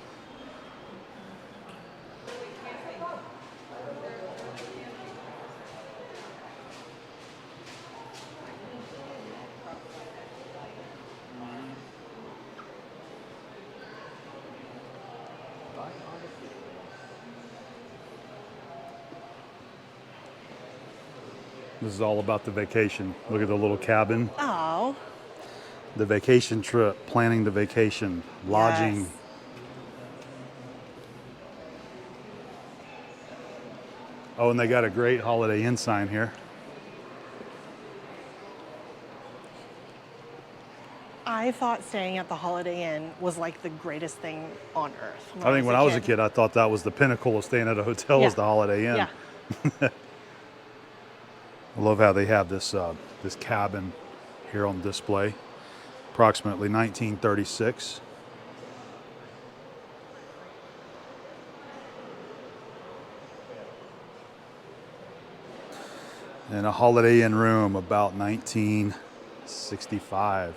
This is all about the vacation. Look at the little cabin. Oh. The vacation trip, planning the vacation, lodging. Yes. Oh, and they got a great Holiday Inn sign here. I thought staying at the Holiday Inn was like the greatest thing on earth. I think when I was a kid, I thought that was the pinnacle of staying at a hotel was the Holiday Inn. Yeah. I love how they have this this cabin here on display. Approximately 1936. And a Holiday Inn room about 1965.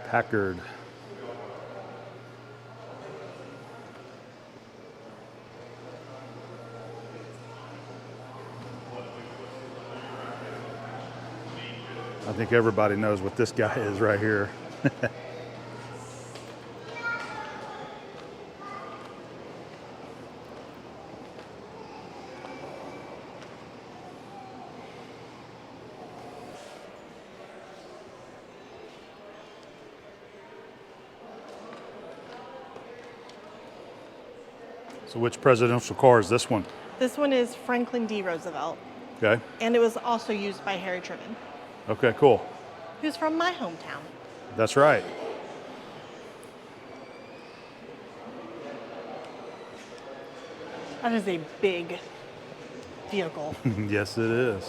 Packard. I think everybody knows what this guy is right here. So which presidential car is this one? This one is Franklin D. Roosevelt. Okay. And it was also used by Harry Truman, Okay, cool. who's from my hometown. That's right. That is a big vehicle. Yes, it is.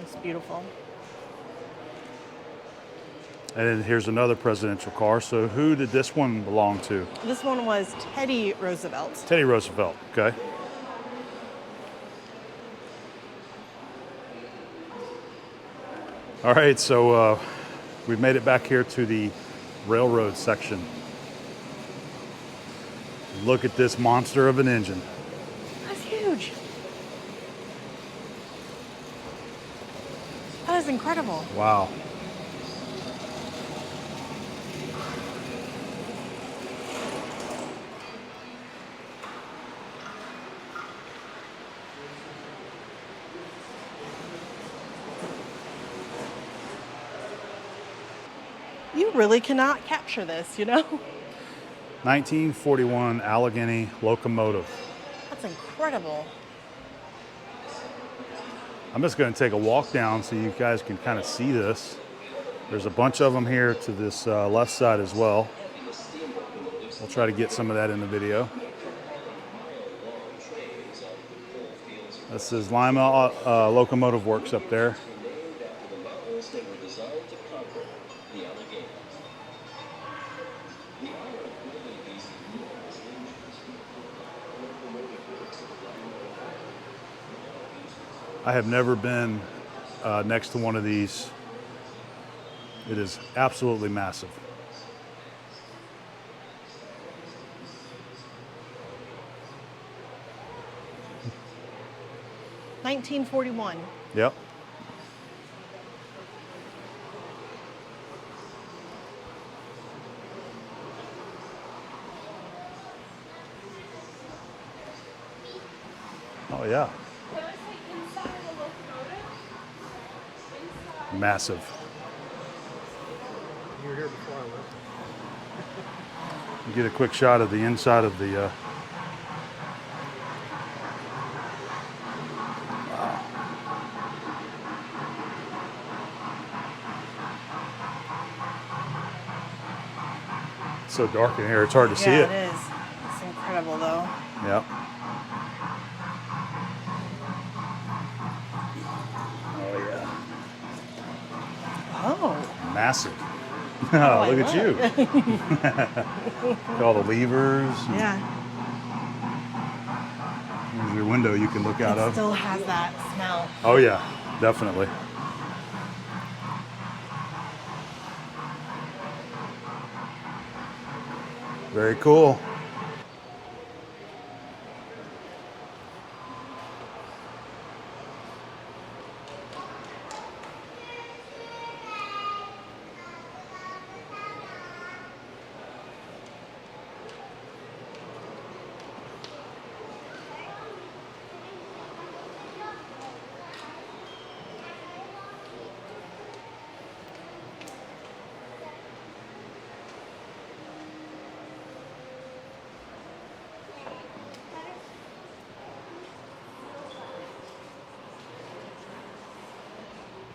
It's beautiful. And then here's another presidential car. So who did this one belong to? This one was Teddy Roosevelt. Teddy Roosevelt, okay. All right, so we've made it back here to the railroad section. Look at this monster of an engine. That's huge. That is incredible. Wow. You really cannot capture this, you know? 1941 Allegheny locomotive. That's incredible. I'm just going to take a walk down so you guys can kind of see this. There's a bunch of them here to this left side as well. We'll try to get some of that in the video. This is Lima Locomotive Works up there. I have never been next to one of these. It is absolutely massive. $1941. Yep. Oh yeah. Massive. You were here before I left. You get a quick shot of the inside of the It's so dark in here, it's hard to see it. Yeah, it is. It's incredible, though. Yep. Oh yeah. Oh. Massive. Oh, Oh, look I at you. Look at all the levers. Yeah. There's your window you can look out It of. still has that smell. Oh yeah, definitely. Very cool.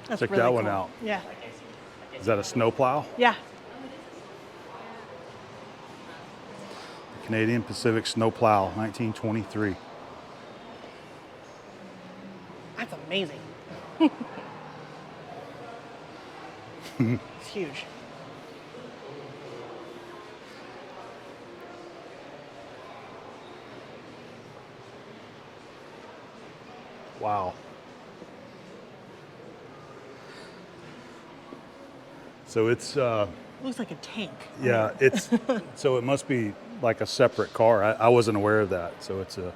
That's Check really that one cool. out. Yeah. Is that a snowplow? Yeah. Canadian Pacific snowplow, 1923. That's amazing. It's huge. Wow. So it's Looks like a tank. yeah, it's so it must be like a separate car. I wasn't aware of that. So it's a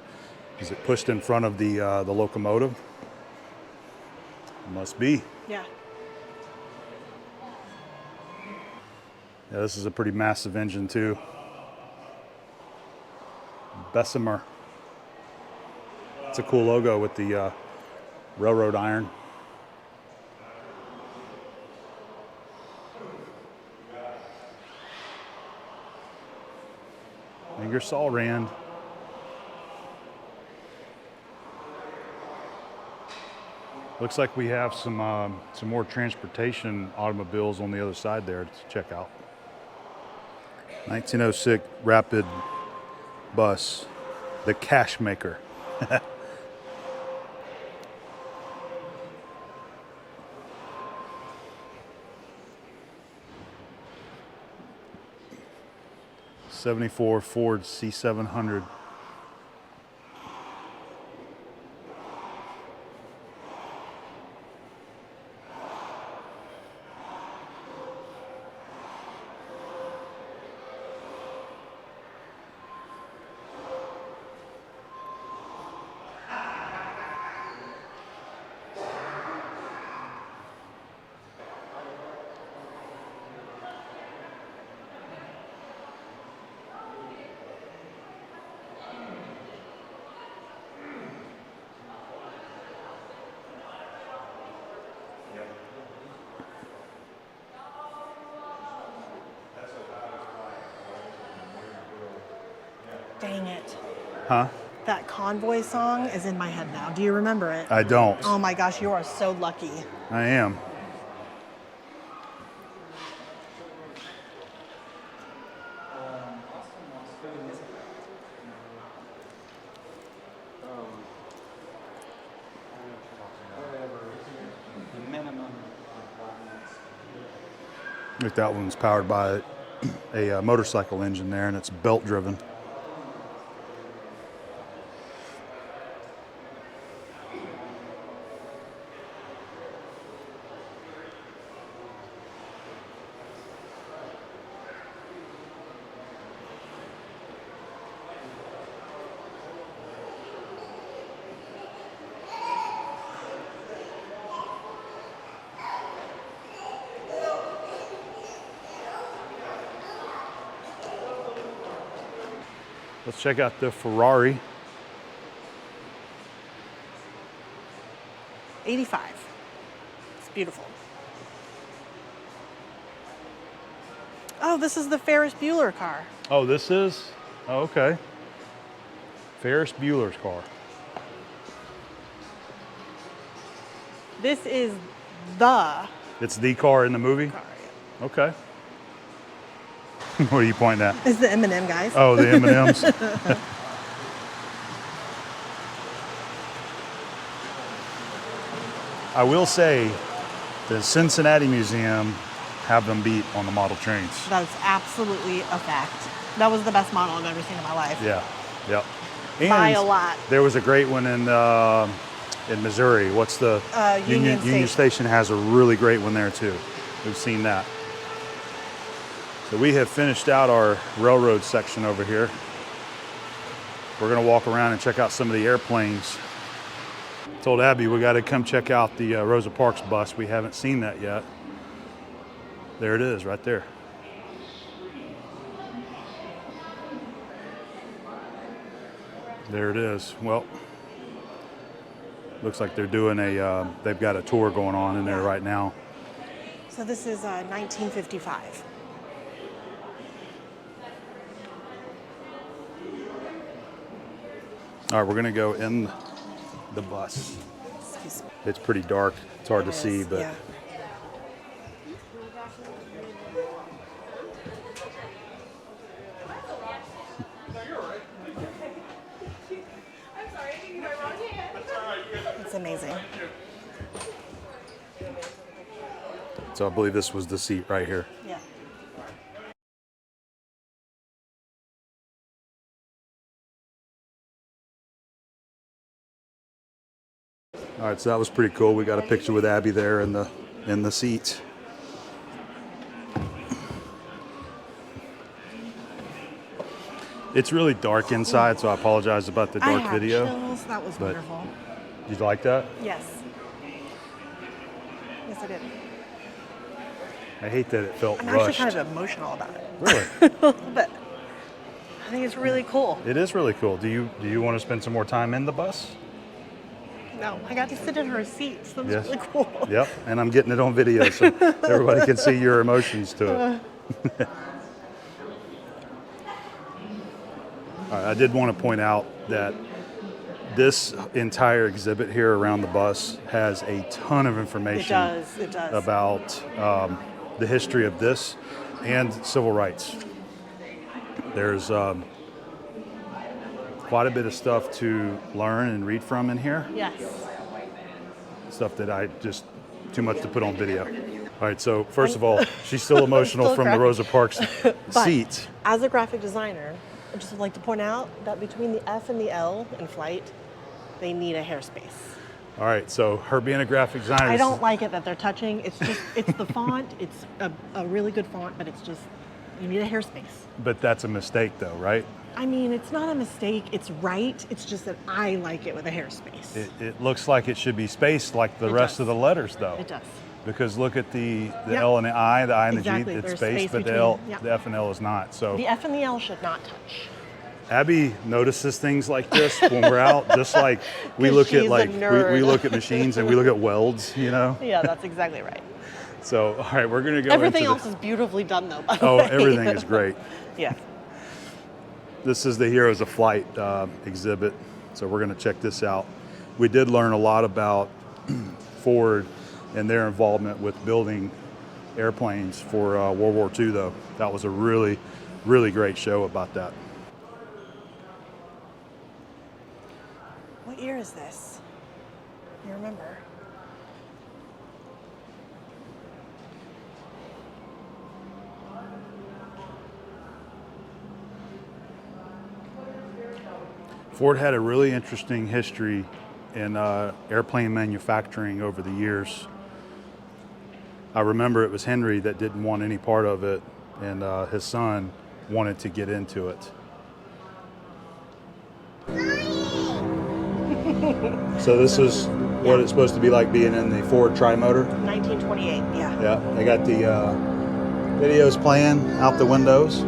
is it pushed in front of the locomotive? Must be. Yeah. Yeah, this is a pretty massive engine too. Bessemer. It's a cool logo with the railroad iron. Ingersoll Rand. Looks like we have some more transportation automobiles on the other side there to check out. 1906 Rapid bus, the Cash Maker. '74 Ford C700. Dang it. Huh? That Convoy song is in my head now. Do you remember it? I don't. Oh my gosh, you are so lucky. I am. Look, that one's powered by a motorcycle engine there, and it's belt driven. Let's check out the Ferrari. 85. It's beautiful. Oh, this is the Ferris Bueller car. Oh, this is? Oh, okay. Ferris Bueller's car. This is the It's the car in the movie? car. Okay. What are you pointing at? It's the M&M, guys. Oh, the M&Ms. I will say the Cincinnati Museum have them beat on the model trains. That is absolutely a fact. That was the best model I've ever seen in my life. Yeah, yep. And By a lot. there was a great one in Missouri. What's the Union Station has a really great one there too. We've seen that. So we have finished out our railroad section over here. We're gonna walk around and check out some of the airplanes. Told Abby we gotta come check out the Rosa Parks bus. We haven't seen that yet. There it is, right there. There it is. Well, looks like they're doing they've got a tour going on in there right now. So this is 1955. All right, we're gonna go in the bus. So It's pretty dark. It's hard to see, but. Yeah. It's amazing. So I believe this was the seat right here. Yeah. All right, so that was pretty cool. We got a picture with Abby there in the seat. It's really dark inside, so I apologize about the dark video. Chills. That was wonderful. Did you like that? Yes. Yes, I did. I hate that it felt I'm rushed. actually kind of emotional about it. Really? But I think it's really cool. It is really cool. Do you want to spend some more time in the bus? No, I got to sit in her seat, so that's really cool. Yep, and I'm getting it on video so everybody can see your emotions to it. All right, I did want to point out that this entire exhibit here around the bus has a ton of information It does. about the history of this and civil rights. There's quite a bit of stuff to learn and read from in here. Yes. Stuff that I just too much to put on video. All right, so first of all, she's still emotional from the Rosa Parks seat. As a graphic designer, I just would like to point out that between the F and the L in flight, they need a hairspace. All right, so her being a graphic designer. I don't like it that they're touching. It's just, it's the font. It's a really good font, but it's just, you need a hairspace. But that's a mistake though, right? I mean, it's not a mistake. It's right. It's just that I like it with a hairspace. It looks like it should be spaced like the rest of the letters though. It does. Because look at the L and the I and Exactly. the G, it's There's spaced, but between, the F and L is not. So the F and the L should not touch. Abby notices things like this when we're out, just like we look at we look at machines and we look at welds, you know? Yeah, that's exactly right. So, all right, we're gonna go Everything else is beautifully done though, by the way. Everything is great. Yeah. This is the Heroes of Flight exhibit, so we're gonna check this out. We did learn a lot about Ford and their involvement with building airplanes for World War II though. That was a really, really great show about that. What year is this? You remember? Ford had a really interesting history in airplane manufacturing over the years. I remember it was Henry that didn't want any part of it, and his son wanted to get into it. So this is what it's supposed to be like being in the Ford Tri-Motor? 1928, yeah. Yeah, they got the videos playing out the windows.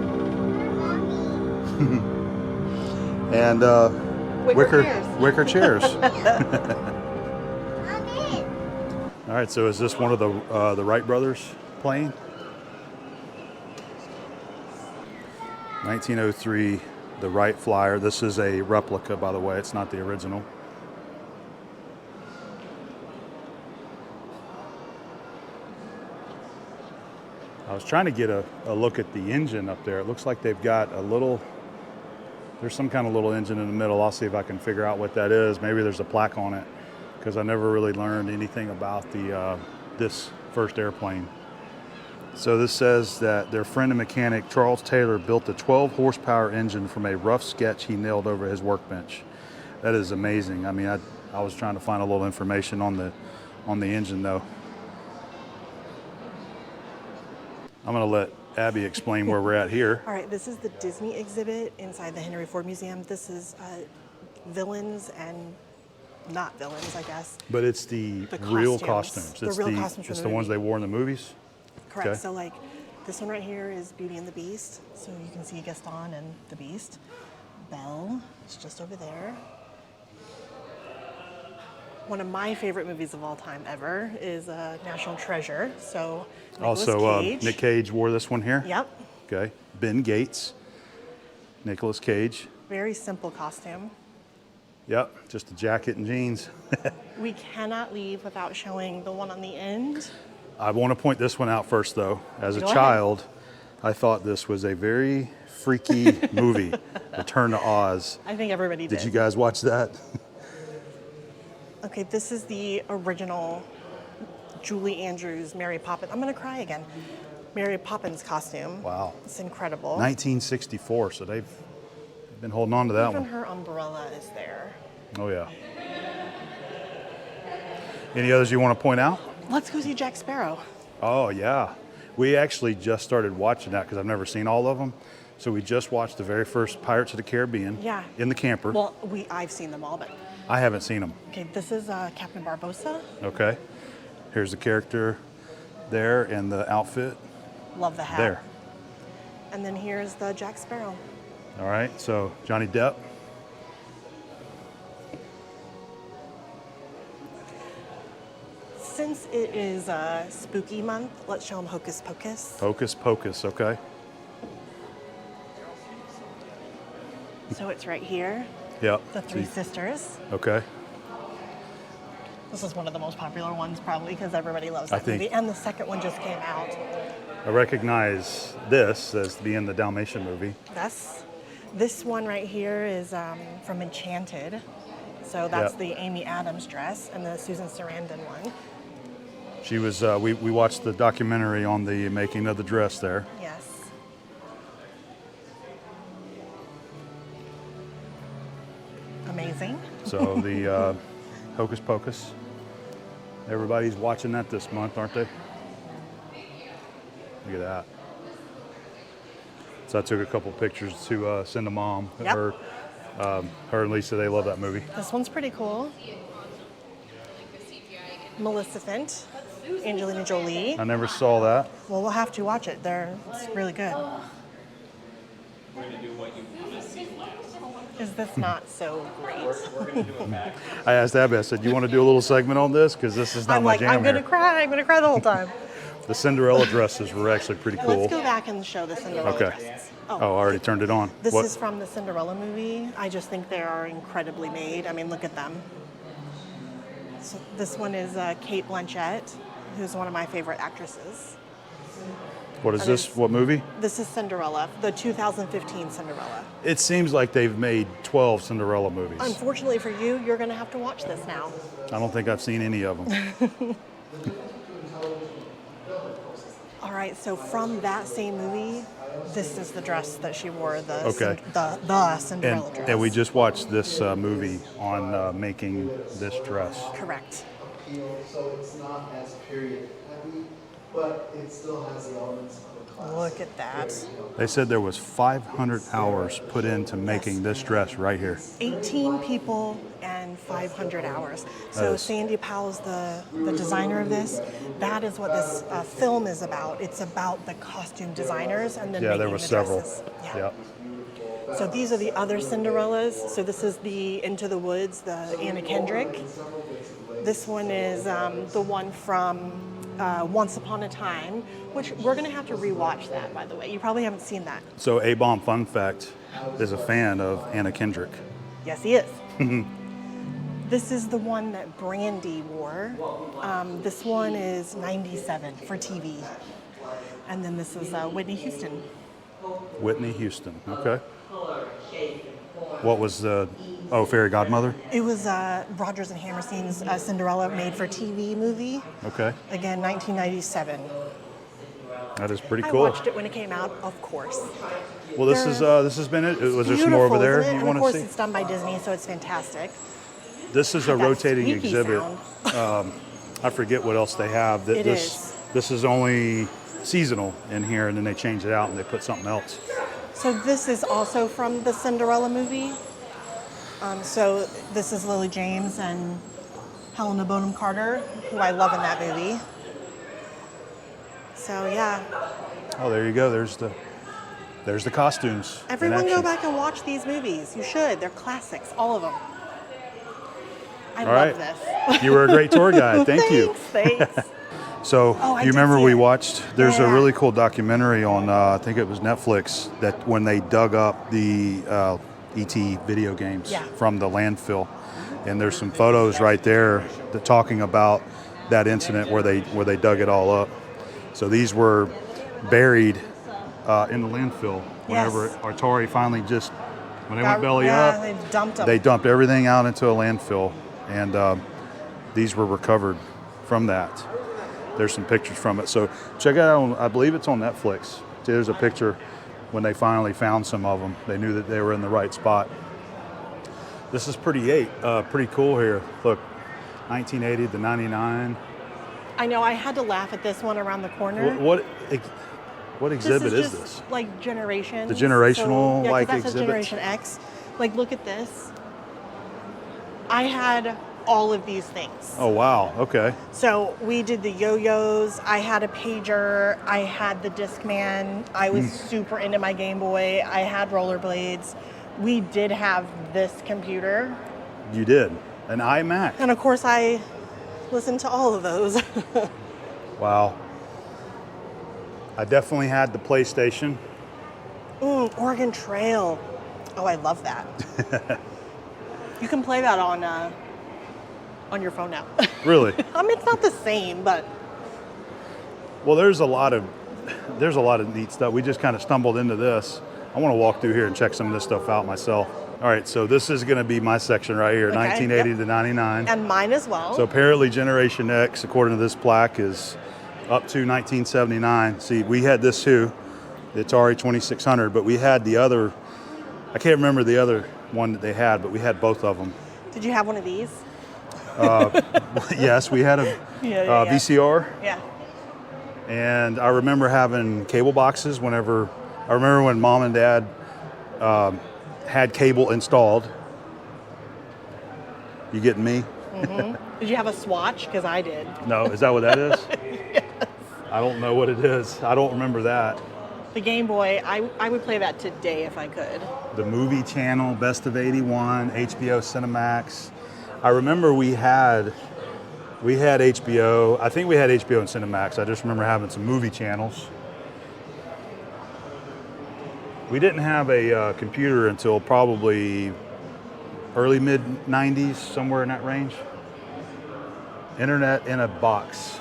And wicker chairs. All right, so is this one of the Wright brothers plane? 1903, the Wright Flyer. This is a replica, by the way. It's not the original. I was trying to get a look at the engine up there. It looks like they've got a little, there's some kind of little engine in the middle. I'll see if I can figure out what that is. Maybe there's a plaque on it, because I never really learned anything about the this first airplane. So this says that their friend and mechanic Charles Taylor built a 12 horsepower engine from a rough sketch he nailed over his workbench. That is amazing. I mean, I was trying to find a little information on the engine though. I'm gonna let Abby explain where we're at here. All right, this is the Disney exhibit inside the Henry Ford Museum. This is villains and not villains, I guess. But it's the real costumes. The real costumes from it's the the ones movie. they wore in the movies? Correct. Okay. So like this one right here is Beauty and the Beast. So you can see Gaston and the Beast. Belle is just over there. One of my favorite movies of all time ever is National Treasure. So Nicolas Also, Cage. Nick Cage wore this one here. Yep. Okay. Ben Gates, Nicolas Cage. Very simple costume. Yep, just a jacket and jeans. We cannot leave without showing the one on the end. I want to point this one out first, though. As a Go ahead. child, I thought this was a very freaky movie, Return to Oz. I think everybody did. Did you guys watch that? Okay, this is the original Julie Andrews Mary Poppins. I'm going to cry again. Mary Poppins costume. Wow. It's incredible. 1964, so they've been holding on to that Even one. her umbrella is there. Oh, yeah. Any others you want to point out? Let's go see Jack Sparrow. Oh, yeah. We actually just started watching that because I've never seen all of them. So we just watched the very first Pirates of the Caribbean in the camper. Well, I've seen them all, but... I haven't seen them. Okay, this is Captain Barbossa. Okay. Here's the character there and the outfit. Love the hat. There. And then here's the Jack Sparrow. All right, so Johnny Depp. Since it is spooky month, let's show them Hocus Pocus. Hocus Pocus, okay. So it's right here. Yep. The Three Sisters. Okay. This is one of the most popular ones probably because everybody loves that I think- movie. And the second one just came out. I recognize this as being the Dalmatian movie. This one right here is from Enchanted. So that's Yep. the Amy Adams dress and the Susan Sarandon one. She was, we watched the documentary on the making of the dress there. Yes. Amazing. So the Hocus Pocus. Everybody's watching that this month, aren't they? Look at that. So I took a couple pictures to send to Mom. Yep. Her and Lisa, they love that movie. This one's pretty cool. Maleficent, Angelina Jolie. I never saw that. Well, we'll have to watch it. It's really good. Is this not so great? I asked Abby, I said, you want to do a little segment on this? Because this is not I'm my like, jam I'm gonna here. cry. I'm gonna cry the whole time. The Cinderella dresses were actually pretty cool. Let's go back and show the Cinderella Okay. dresses. Oh, I already turned it on. This What? is from the Cinderella movie. I just think they are incredibly made. I mean, look at them. So this one is Kate Blanchett, who's one of my favorite actresses. What is and this? it's- What movie? This is Cinderella, the 2015 Cinderella. It seems like they've made 12 Cinderella movies. Unfortunately for you, you're going to have to watch this now. I don't think I've seen any of them. All right, so from that same movie, this is the dress that she wore, the Okay. the Cinderella dress. And we just watched this movie on making this dress. Correct. So it's not as period heavy, but it still has the elements of a classic. Look at that. They said there was 500 hours put into making this dress right here. 18 people and 500 hours. So Nice. Sandy Powell's the designer of this. That is what this film is about. It's about the costume designers and then Yeah, making there were the several. dresses. Yeah. Yep. So these are the other Cinderellas. So this is the Into the Woods, the Anna Kendrick. This one is the one from Once Upon a Time, which we're going to have to rewatch that, by the way. You probably haven't seen that. So A-Bomb, fun fact, is a fan of Anna Kendrick. Yes, he is. This is the one that Brandy wore. This one is 97 for TV. And then this is Whitney Houston. Whitney Houston, okay. What was the, Fairy Godmother? It was Rodgers and Hammerstein's Cinderella made for TV movie. Okay, Again, 1997. that is pretty I cool. watched it when it came out, of course. Well, this has been it. Was there some more over Beautiful, there isn't it? you And want of to course, see? it's done by Disney, so it's fantastic. This is a That rotating squeaky exhibit. sound. I forget what else they have. It This is only seasonal in here, and then they change it out and they put something else. So this is also from the Cinderella movie. So this is Lily James and Helena Bonham Carter, who I love in that movie. So yeah, Oh, there you go. There's the costumes. in everyone go action. back and watch these movies. You should. They're classics, all of them. I All love right. this. You were a great tour guide. Thank you. Thanks. So Oh, I you did remember see we it. watched? There's a Yeah. really cool documentary on I think it was Netflix that when they dug up the ET video games Yeah. from the landfill. And there's some photos right there that talking about that incident where they dug it all up. So these were buried in the landfill whenever Yes. Atari finally just, when they went belly yeah, up, they dumped them. they dumped everything out into a landfill, and these were recovered from that. There's some pictures from it. So check it out. I believe it's on Netflix. See, there's a picture when they finally found some of them. They knew that they were in the right spot. This is pretty cool here. Look, 1980 to 99. I know. I had to laugh at this one around the corner. What exhibit is just this? Like generations. The generational, yeah, like, that says exhibit? Generation X. Like, look at this. I had all of these things. Oh, wow. Okay. So we did the yo-yos. I had a pager. I had the Discman. I was super into my Game Boy. I had rollerblades. We did have this computer. You did. An iMac. And of course, I listened to all of those. Wow. I definitely had the PlayStation. Oregon Trail. Oh, I love that. You can play that on your phone now. Really? I mean, it's not the same, but Well, there's a lot of neat stuff. We just kind of stumbled into this. I want to walk through here and check some of this stuff out myself. All right, so this is going to be my section right here, Okay, 1980 yep. to 99. and mine as well. So apparently Generation X, according to this plaque, is up to 1979. See, we had this too, the Atari 2600, but we had the other, I can't remember the other one that they had, but we had both of them. Did you have one of these? Yes, we had a Yeah. VCR, Yeah. and I remember having cable boxes I remember when Mom and Dad had cable installed. You getting me? Did you have a Swatch? Because I did. No, is that what that is? Yes. I don't know what it is. I don't remember that. The Game Boy, I would play that today if I could. The movie channel, Best of 81, HBO Cinemax. I remember we had HBO. I think we had HBO and Cinemax. I just remember having some movie channels. We didn't have a computer until probably early mid 90s, somewhere in that range. Internet in a box.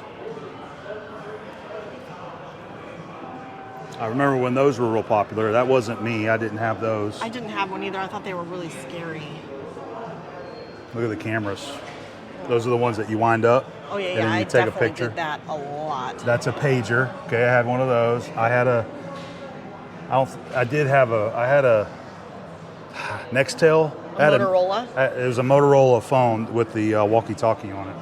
I remember when those were real popular. That wasn't me. I didn't have those. I didn't have one either. I thought they were really scary. Look at the cameras. Those are the ones that you wind up. Oh yeah, and yeah. then I you take a definitely picture. did that a lot. That's a pager. Okay, I had one of those. I had a Nextel. Motorola? It was a Motorola phone with the walkie-talkie on it.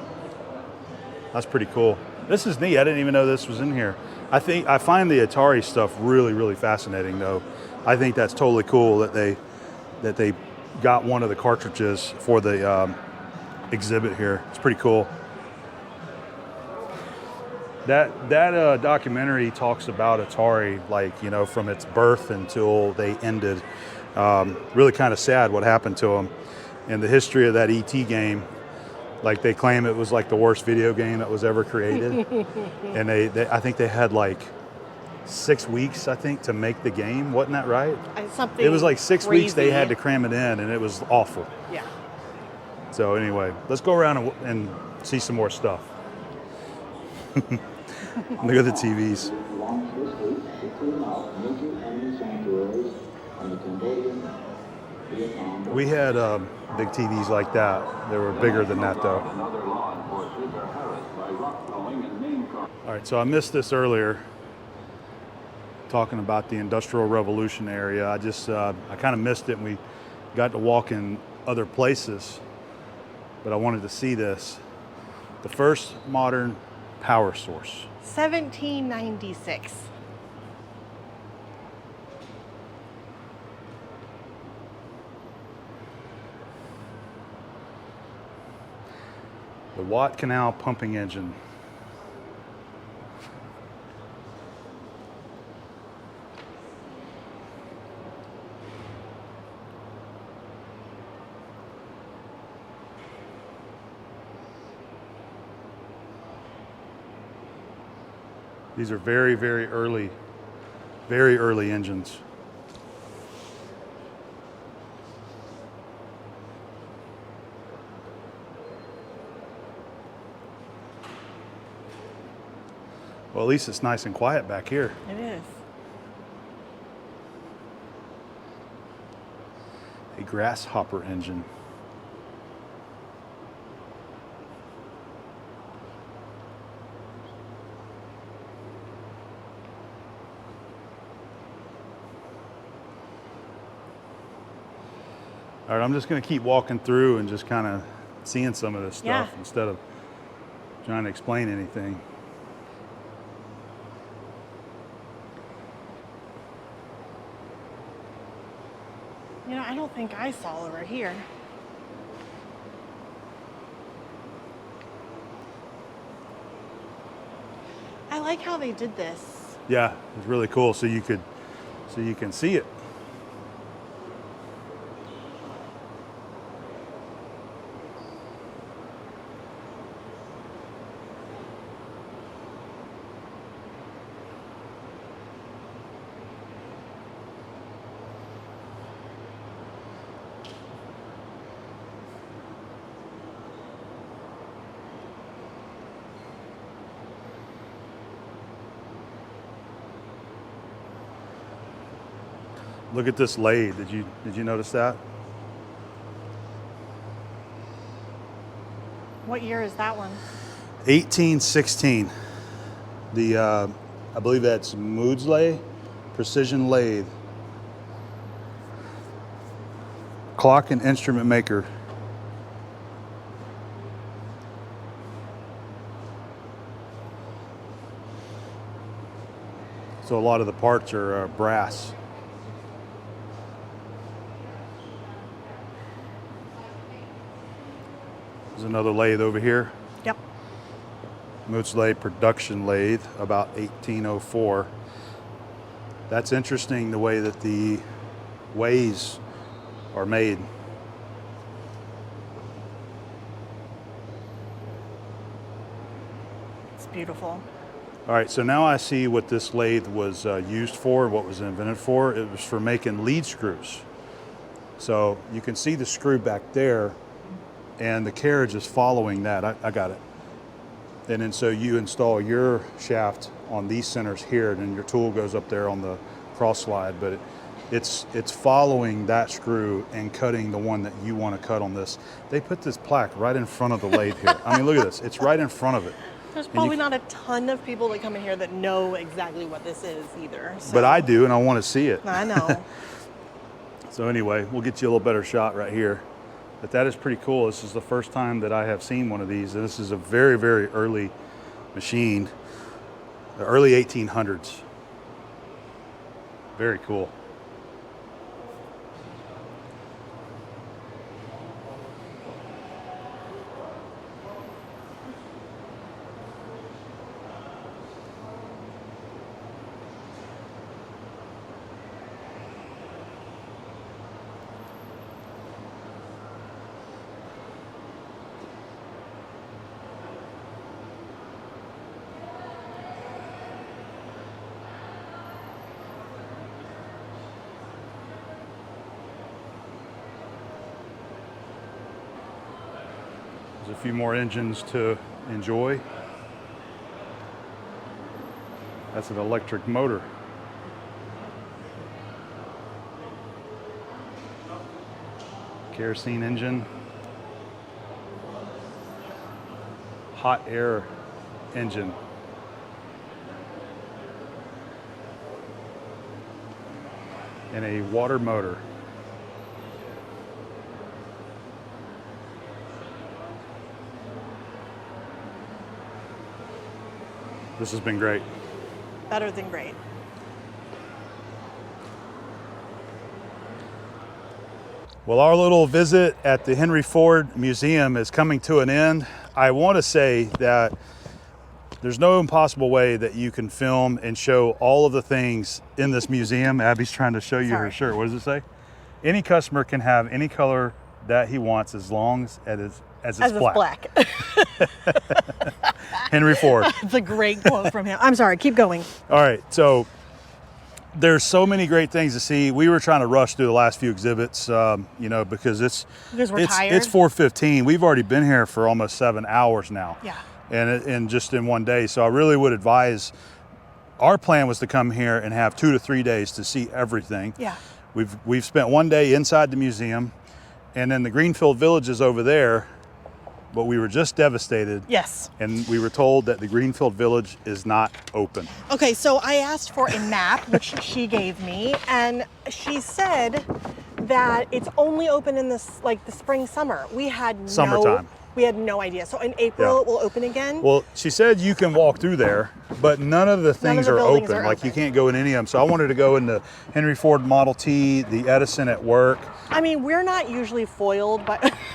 That's pretty cool. This is neat. I didn't even know this was in here. I find the Atari stuff really, really fascinating, though. I think that's totally cool that they got one of the cartridges for the exhibit here. It's pretty cool. That documentary talks about Atari, from its birth until they ended. Really kind of sad what happened to them. And the history of that ET game, they claim it was the worst video game that was ever created. And I think they had 6 weeks, to make the game. Wasn't that right? Something It was 6 weeks they had to crazy. cram it in, and it was awful. Yeah. So anyway, let's go around and see some more stuff. Look at the TVs. We had big TVs like that. They were bigger than that, though. All right, so I missed this earlier, talking about the Industrial Revolution area. I kind of missed it, and we got to walk in other places, but I wanted to see this. The first modern power source. 1796. The Watt Canal pumping engine. These are very, very early engines. Well, at least it's nice and quiet back here. It is. A grasshopper engine. All right, I'm just going to keep walking through and just kind of seeing some of this stuff instead of trying to explain anything. You know, I don't think I saw over here. I like how they did this. Yeah, it's really cool. So you can see it. Look at this lathe. Did you notice that? What year is that one? 1816. The I believe that's Maudslay precision lathe. Clock and instrument maker. So a lot of the parts are brass. There's another lathe over here. Yep. Maudslay production lathe, about 1804. That's interesting, the way that the ways are made. It's beautiful. All right, so now I see what this lathe was used for, what was invented for. It was for making lead screws. So you can see the screw back there, and the carriage is following that. I got it. And then so you install your shaft on these centers here, and then your tool goes up there on the cross slide, but it's following that screw and cutting the one that you want to cut on this. They put this plaque right in front of the lathe here. I mean, look at this. It's right in front of it. There's probably not a ton of people that come in here that know exactly what this is either. So. But I do, and I want to see it. I know. So anyway, we'll get you a little better shot right here. But that is pretty cool. This is the first time that I have seen one of these. This is a very, very early machine, the early 1800s. Very cool. There's a few more engines to enjoy. That's an electric motor. Kerosene engine. Hot air engine. And a water motor. This has been great. Better than great. Well, our little visit at the Henry Ford Museum is coming to an end. I want to say that there's no impossible way that you can film and show all of the things in this museum. Abby's trying to show you her shirt. What does it say? Any customer can have any color that he wants as long as it's black. Henry Ford. It's a great quote from him. I'm sorry, keep going. All right, so there's so many great things to see. We were trying to rush through the last few exhibits, you know, because we're tired. It's 4:15. We've already been here for almost 7 hours now. Yeah. and just in one day. So I really would advise, our plan was to come here and have 2 to 3 days to see everything. Yeah. We've spent one day inside the museum, and then the Greenfield Village is over there, but we were just devastated. Yes. And we were told that the Greenfield Village is not open. Okay, so I asked for a map, which she gave me, and she said that it's only open in the spring, summer. We had Summertime. We had no idea. So in April it will open again. Well, she said you can walk through there, but none of the things are buildings open. are Like open. you can't go in any of them. So I wanted to go in the Henry Ford Model T, the Edison at work. I mean, we're not usually foiled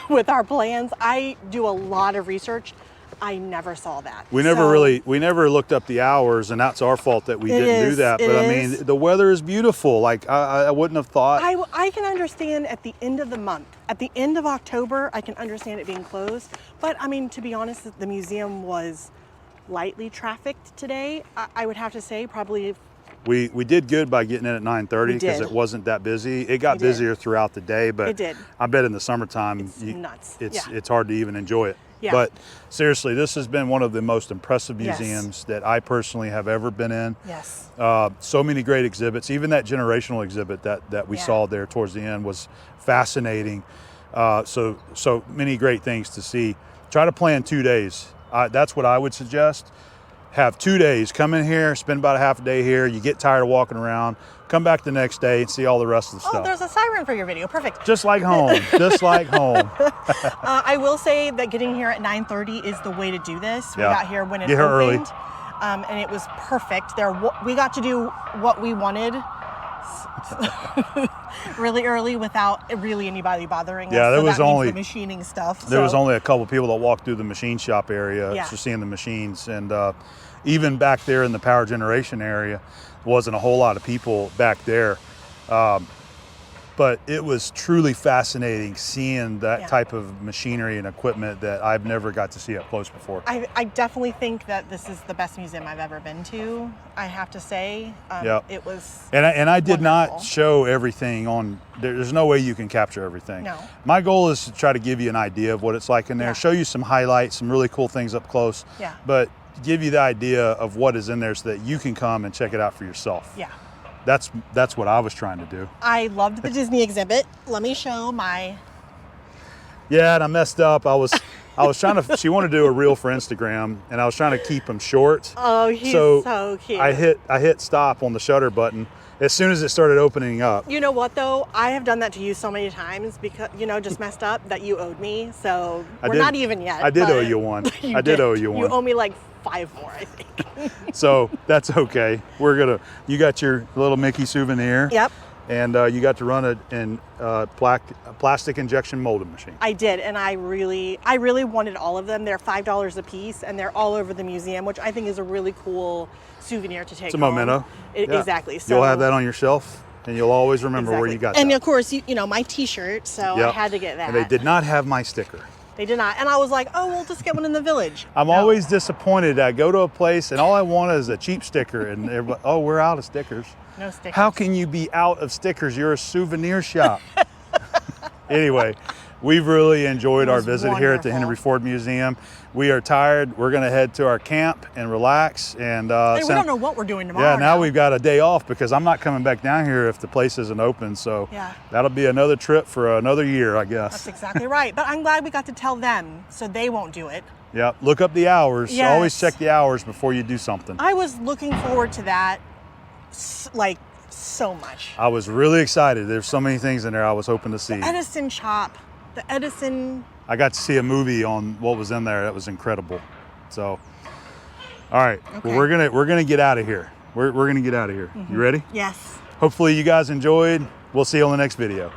with our plans. I do a lot of research. I never saw that. We never looked up the hours, and that's our fault that we didn't do that. But I mean, the weather is beautiful. Like I wouldn't have thought. I can understand at the end of the month, at the end of October, I can understand it being closed. But I mean, to be honest, the museum was lightly trafficked today. I would have to say probably. We did good by getting in at 9:30 because it wasn't that busy. It got busier throughout the day, but it did. I bet in the summertime, It's nuts. It's hard to even enjoy it. Yeah. But seriously, this has been one of the most impressive museums that I personally have ever been in. Yes. So many great exhibits. Even that generational exhibit that we saw there towards the end was fascinating. So many great things to see. Try to plan 2 days. That's what I would suggest. Have 2 days. Come in here, spend about a half a day here. You get tired of walking around. Come back the next day and see all the rest of the Oh, stuff. there's a siren for your video. Perfect. Just like home. Just like home. I will say that getting here at 9:30 is the way to do this. We got here when it Get here early. opened, and it was perfect. We got to do what we wanted really early without really anybody bothering us. Yeah, there So was that means only the machining stuff. There was so- only a couple people that walked through the machine shop area, Yeah. just seeing the machines, and even back there in the power generation area, wasn't a whole lot of people back there. But it was truly fascinating seeing that type of machinery and equipment that I've never got to see up close before. I definitely think that this is the best museum I've ever been to. I have to say, it was. And I did wonderful. not show everything on. There's no way you can capture everything. No. My goal is to try to give you an idea of what it's like in there, show you some highlights, some really cool things up close. Yeah. But give you the idea of what is in there so that you can come and check it out for yourself. Yeah. That's what I was trying to do. I loved the Disney exhibit. Let me show my. Yeah, and I messed up. I was trying to. She wanted to do a reel for Instagram, and I was trying to keep them short. Oh, he's so cute. I hit stop on the shutter button as soon as it started opening up. You know what though? I have done that to you so many times because just messed up that you owed me. So we're not even yet. I did but owe you one. you I did owe you one. You owe me like 5 more, I think. So that's okay. You got your little Mickey souvenir. Yep. And you got to run a plastic injection molding machine. I did, and I really wanted all of them. They're $5 a piece, and they're all over the museum, which I think is a really cool souvenir to take. It's a memento. Yeah. Exactly. So you'll have that on your shelf, and you'll always remember where you got that. And of course, my T-shirt. So I had to get that. And they did not have my sticker. They did not. And I was like, oh, we'll just get one in the village. I'm always disappointed. I go to a place and all I want is a cheap sticker, and they're like, oh, we're out of stickers. No stickers. How can you be out of stickers? You're a souvenir shop. Anyway, we've really enjoyed our visit here at the Henry Ford Museum. We are tired. We're going to head to our camp and relax. And we don't know what we're doing tomorrow. Yeah, now we've got a day off because I'm not coming back down here if the place isn't open. So that'll be another trip for another year, I guess. That's exactly right. But I'm glad we got to tell them so they won't do it. Yeah, look up the hours. Yes. Always check the hours before you do something. I was looking forward to that like so much. I was really excited. There's so many things in there I was hoping to see. The Edison shop, the Edison. I got to see a movie on what was in there. That was incredible. So, all right, well, we're gonna get out of here. We're gonna get out of here. You ready? Yes. Hopefully you guys enjoyed. We'll see you on the next video.